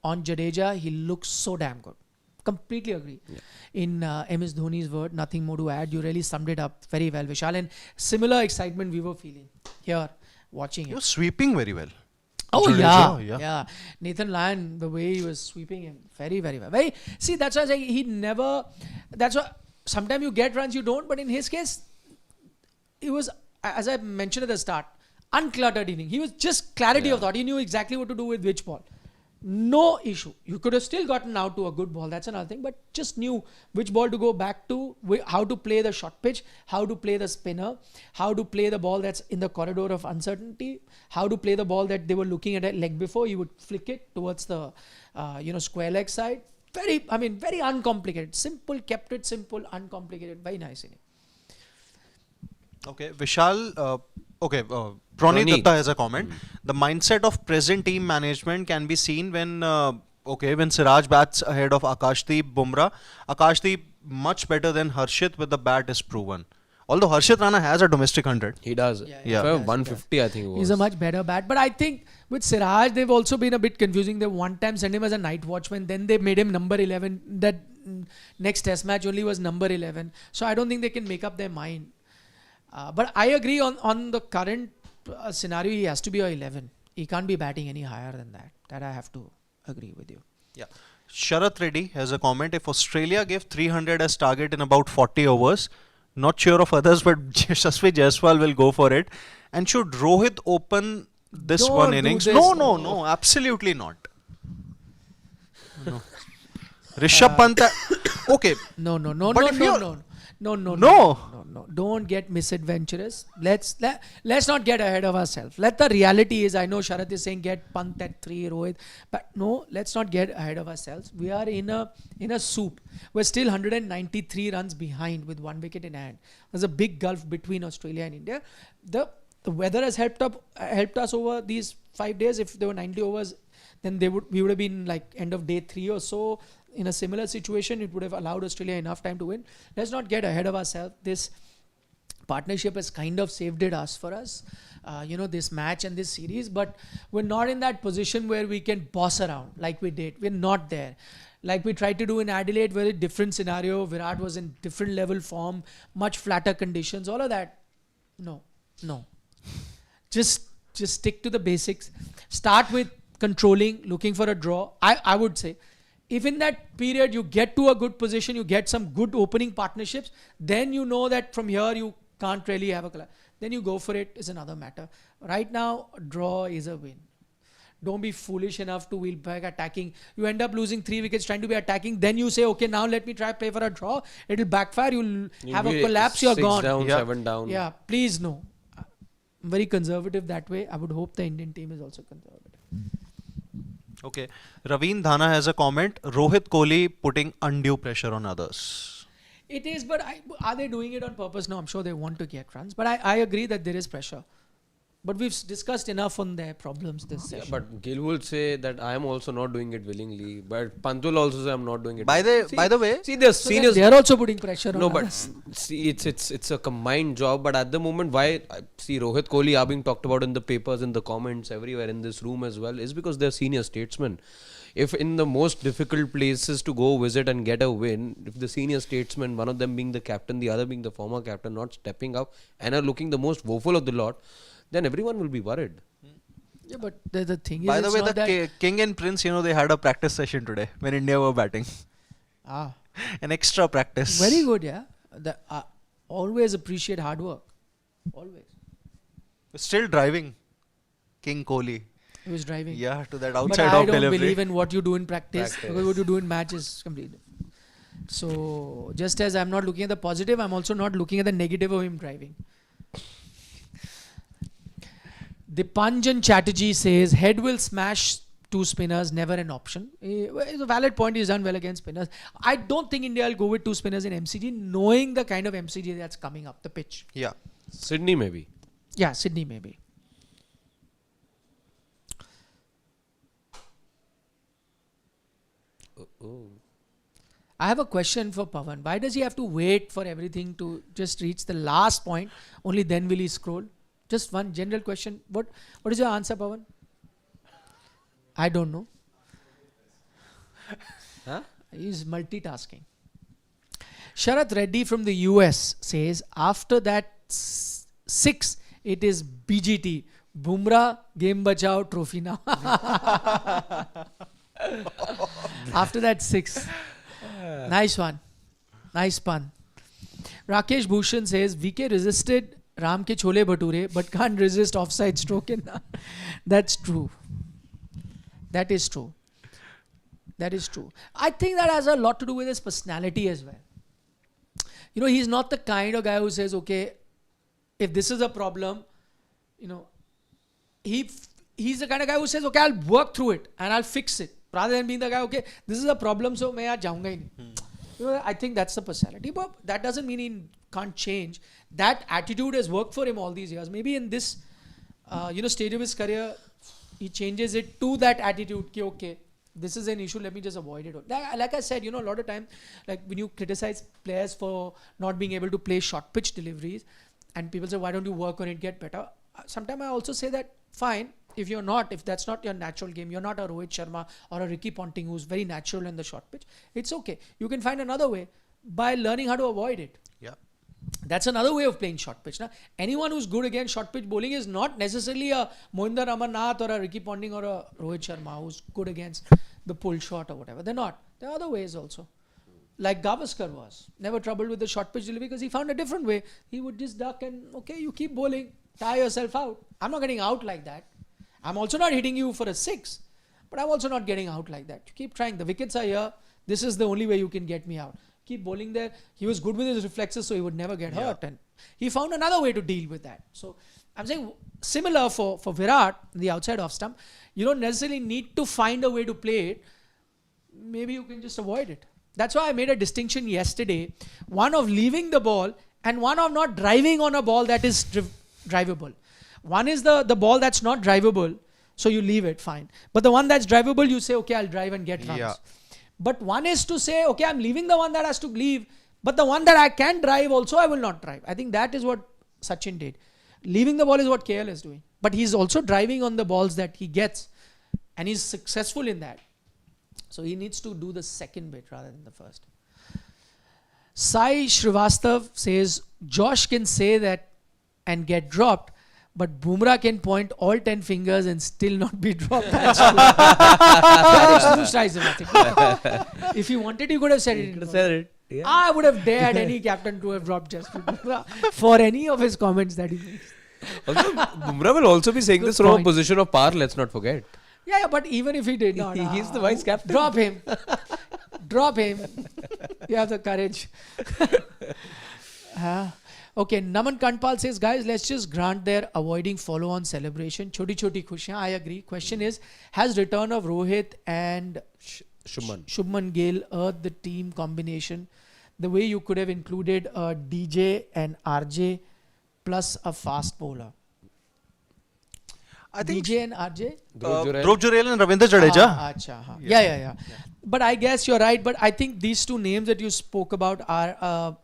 On Jadeja, he looks so damn good. Completely agree. Yeah. In MS Dhoni's word, nothing more to add. You really summed it up very well, Vishal. And similar excitement we were feeling here watching You're it. sweeping very well. Oh Jadeja, yeah. Nathan Lyon, the way he was sweeping him, very, very well. That's why I say he never. That's why sometimes you get runs, you don't. But in his case, it was, as I mentioned at the start, uncluttered inning. He was just clarity of thought. He knew exactly what to do with which ball. No issue. You could have still gotten out to a good ball. That's another thing. But just knew which ball to go back to, how to play the short pitch, how to play the spinner, how to play the ball that's in the corridor of uncertainty, how to play the ball that they were looking at a leg before. You would flick it towards the square leg side. Very uncomplicated. Simple, kept it simple, uncomplicated. Very nice inning. Okay, Vishal. Pranit Datta has a comment. The mindset of present team management can be seen when when Siraj bats ahead of AKASH, BUMRAH. AKASH much better than Harshit with the bat is proven. Although Harshit Rana has a domestic 100. He does. Yeah. For 150, I think it was. He's a much better bat. But I think with Siraj, they've also been a bit confusing. They one time sent him as a night watchman. Then they made him number 11. That next test match only was number 11. So I don't think they can make up their mind. But I agree on the current scenario, he has to be a 11. He can't be batting any higher than that. That I have to agree with you. Yeah. Sharath Reddy has a comment. If Australia gave 300 as target in about 40 overs, not sure of others, but Yashasvi Jaiswal will go for it. And should Rohit open this Don't one do innings? this. No, absolutely not. No. Rishabh Pant. Okay. No. But if you're- No. Don't get misadventurous. Let's not get ahead of ourselves. Let the reality is, I know Sharath is saying get Pant at 3, Rohit, but no, let's not get ahead of ourselves. We are in a soup. We're still 193 runs behind with 1 wicket in hand. There's a big gulf between Australia and India. The weather has helped us over these 5 days. If there were 90 overs, then we would have been like end of day 3 or so. In a similar situation, it would have allowed Australia enough time to win. Let's not get ahead of ourselves. This partnership has kind of saved us for us, this match and this series, but we're not in that position where we can boss around like we did. We're not there. Like we tried to do in Adelaide, very different scenario. Virat was in different level form, much flatter conditions, all of that. No. Just stick to the basics. Start with controlling, looking for a draw. I would say, if in that period you get to a good position, you get some good opening partnerships, then you know that from here you can't really have a collapse. Then you go for it, is another matter. Right now, a draw is a win. Don't be foolish enough to wheel back attacking. You end up losing 3 wickets trying to be attacking. Then you say, okay, now let me try play for a draw. It'll backfire. You'll have a collapse. You're 6 gone. down, Yeah. 7 down. Yeah, please no. I'm very conservative that way. I would hope the Indian team is also conservative. Okay. Raveen Dhana has a comment. Rohit Kohli putting undue pressure on others. It is, but are they doing it on purpose? No, I'm sure they want to get runs. But I agree that there is pressure. But we've discussed enough on their problems this Yeah, session. but Gill will say that I am also not doing it willingly. But Pant will also say I'm not doing it. By the way, See, the So then seniors. they are also putting pressure on No, but others. see, it's a combined job. But at the moment, why see Rohit Kohli are being talked about in the papers, in the comments, everywhere in this room as well, is because they're senior statesmen. If in the most difficult places to go visit and get a win, if the senior statesmen, one of them being the captain, the other being the former captain, not stepping up and are looking the most woeful of the lot, then everyone will be worried. Yeah, but the thing is, by the it's way, not that. King and Prince, they had a practice session today when India were batting. An extra practice. Very good, yeah. Always appreciate hard work. Always. Still driving King Kohli. He was driving. Yeah, to that But outside I of don't delivery. believe in what you do in practice, Practice. because what you do in match is completely different. So just as I'm not looking at the positive, I'm also not looking at the negative of him driving. Dipanjan Chatterjee says head will smash 2 spinners, never an option. It's a valid point. He's done well against spinners. I don't think India will go with 2 spinners in MCG, knowing the kind of MCG that's coming up the pitch. Yeah. Sydney maybe. Yeah, Sydney maybe. I have a question for Pawan. Why does he have to wait for everything to just reach the last point? Only then will he scroll? Just one general question. What is your answer, Pawan? I don't know. Huh? He's multitasking. Sharath Reddy from the US says, after that 6, it is BGT. BUMRAH, game bachao, trophy now. After that 6. Nice one. Nice pun. Rakesh Bhushan says, VK resisted Ram ke chole bhature but can't resist offside stroke. That's true. That is true. That is true. I think that has a lot to do with his personality as well. He's not the kind of guy who says, okay, if this is a problem, he's the kind of guy who says, okay, I'll work through it and I'll fix it. Rather than being the guy, okay, this is a problem, so मैं यहाँ जाऊँगा ही नहीं. I think that's the personality, but that doesn't mean he can't change. That attitude has worked for him all these years. Maybe in this, stage of his career, he changes it to that attitude. Ki, okay, this is an issue. Let me just avoid it. Like I said, a lot of time, like when you criticize players for not being able to play short pitch deliveries, and people say, why don't you work on it, get better? Sometimes I also say that, fine, if that's not your natural game, you're not a Rohit Sharma or a Ricky Ponting who's very natural in the short pitch, it's okay. You can find another way by learning how to avoid it. Yeah. That's another way of playing short pitch. Now, anyone who's good against short pitch bowling is not necessarily a Mohinder Amarnath or a Ricky Ponting or a Rohit Sharma who's good against the pull shot or whatever. They're not. There are other ways also. Like Gavaskar was. Never troubled with the short pitch delivery because he found a different way. He would just duck and, okay, you keep bowling. Tire yourself out. I'm not getting out like that. I'm also not hitting you for a 6. But I'm also not getting out like that. You keep trying. The wickets are here. This is the only way you can get me out. Keep bowling there. He was good with his reflexes, so he would never get hurt. And he found another way to deal with that. So I'm saying similar for Virat, the outside off stump. You don't necessarily need to find a way to play it. Maybe you can just avoid it. That's why I made a distinction yesterday. One of leaving the ball and one of not driving on a ball that is drivable. One is the ball that's not drivable, so you leave it, fine. But the one that's drivable, you say, okay, I'll drive and get runs. Yeah. But one is to say, okay, I'm leaving the one that has to leave, but the one that I can drive also, I will not drive. I think that is what Sachin did. Leaving the ball is what KL is doing. But he's also driving on the balls that he gets. And he's successful in that. So he needs to do the second bit rather than the first. Sai Srivastav says, Josh can say that and get dropped, but BUMRAH can point all 10 fingers and still not be dropped. That is true, if he wanted, he could have said it. Yeah. I would have dared any captain to have dropped Jasprit Bumrah for any of his comments that he makes. Also, BUMRAH will also be saying Good this from a point. position of power, let's not forget. Yeah, but even if he did not, He's the vice captain. Drop him. Drop him. You have the courage. Okay, Naman Kantpal says, guys, let's just grant their avoiding follow-on celebration. Choti choti khushiyan. I agree. Question is, has return of Rohit and Shubman Gill earthed the team combination the way you could have included a DJ and RJ plus a fast bowler? I think DJ and RJ? Dhruv Jurel and Ravindra Jadeja. Yeah. But I guess you're right. But I think these two names that you spoke about are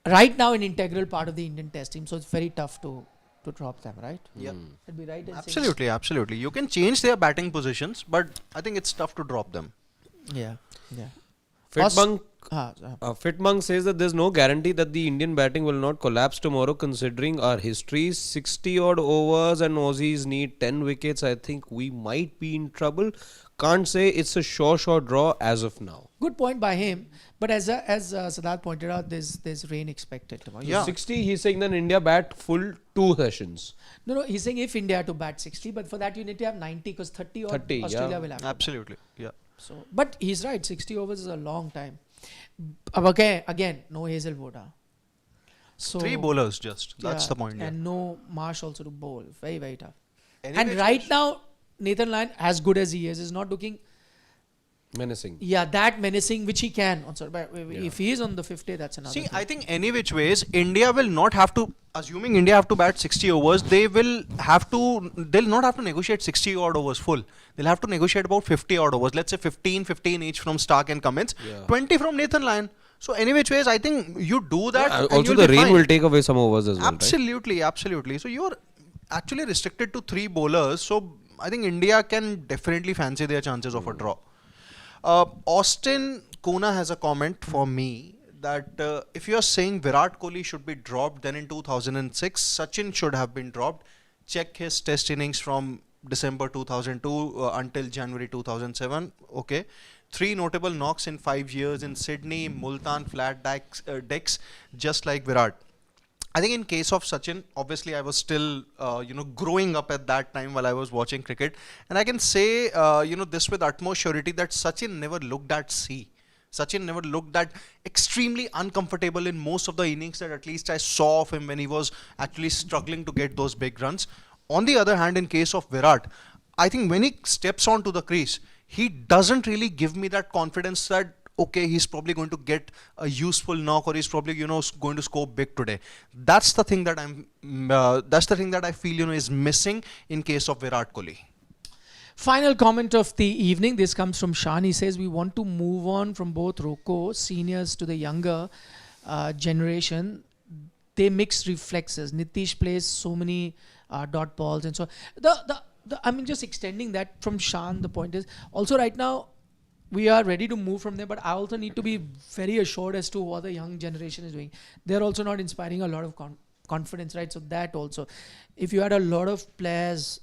right now an integral part of the Indian test team. So it's very tough to drop them, right? Yeah. I'd be right in saying Absolutely. You can change their batting positions, but I think it's tough to drop them. Yeah. Fitmonk says that there's no guarantee that the Indian batting will not collapse tomorrow considering our history. 60 odd overs and Aussies need 10 wickets. I think we might be in trouble. Can't say it's a sure draw as of now. Good point by him. But as Siddharth pointed out, there's rain expected tomorrow. Yeah. 60, he's saying that India bat full 2 sessions. No, he's saying if India had to bat 60, but for that you need to have 90 because 30 Australia will have. Absolutely. Yeah. So, but he's right. 60 overs is a long time. Okay, again, no Hazelwood. So 3 bowlers just. That's the point. And no Marsh also to bowl. Very, very tough. Anyway, and right now, Nathan Lyon, as good as he is not looking menacing. Yeah, that menacing, which he can. But if he is on the 50, that's another thing. I think any which ways, India will not have to, assuming India have to bat 60 overs, they'll not have to negotiate 60 odd overs full. They'll have to negotiate about 50 odd overs. Let's say 15 each from Stark and Cummins, 20 from Nathan Lyon. So any which ways, I think you do that. Yeah, also the rain will take away some overs as well. Absolutely. So you're actually restricted to 3 bowlers. So I think India can definitely fancy their chances of a draw. Austin Kuna has a comment for me that if you are saying Virat Kohli should be dropped, then in 2006 Sachin should have been dropped. Check his test innings from December 2002 until January 2007. Okay, 3 notable knocks in 5 years in Sydney, Multan, flat decks, just like Virat. I think in case of Sachin, obviously I was still, growing up at that time while I was watching cricket. And I can say, this with utmost surety that Sachin never looked at sea. Sachin never looked that extremely uncomfortable in most of the innings that at least I saw of him when he was actually struggling to get those big runs. On the other hand, in case of Virat, I think when he steps onto the crease, he doesn't really give me that confidence that, okay, he's probably going to get a useful knock, or he's probably, going to score big today. That's the thing that that's the thing that I feel, is missing in case of Virat Kohli. Final comment of the evening. This comes from Shan. He says, we want to move on from both Rocco, seniors, to the younger generation. They mix reflexes. Nitish plays so many dot balls and so I mean, just extending that from Shan, the point is also right now we are ready to move from there, but I also need to be very assured as to what the young generation is doing. They're also not inspiring a lot of confidence, right? So that also, if you had a lot of players,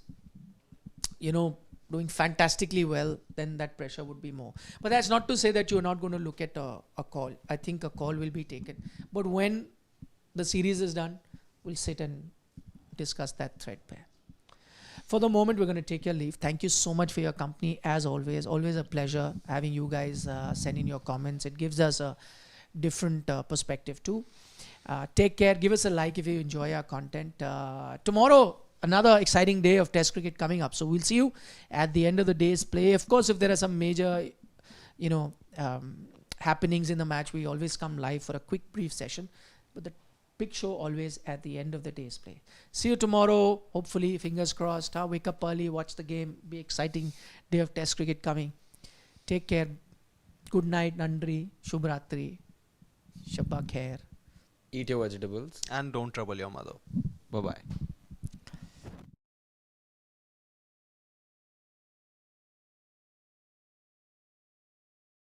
doing fantastically well, then that pressure would be more. But that's not to say that you're not going to look at a call. I think a call will be taken. But when the series is done, we'll sit and discuss that thread pair. For the moment, we're going to take your leave. Thank you so much for your company, as always. Always a pleasure having you guys send in your comments. It gives us a different perspective too. Take care. Give us a like if you enjoy our content. Tomorrow, another exciting day of Test cricket coming up. So we'll see you at the end of the day's play. Of course, if there are some major, happenings in the match, we always come live for a quick brief session. But the big show always at the end of the day's play. See you tomorrow. Hopefully, fingers crossed. Wake up early, watch the game. Be exciting day of Test cricket coming. Take care. Good night, Nandri, Shubhratri, Shabba Khair. Eat your vegetables. And don't trouble your mother. Bye-bye.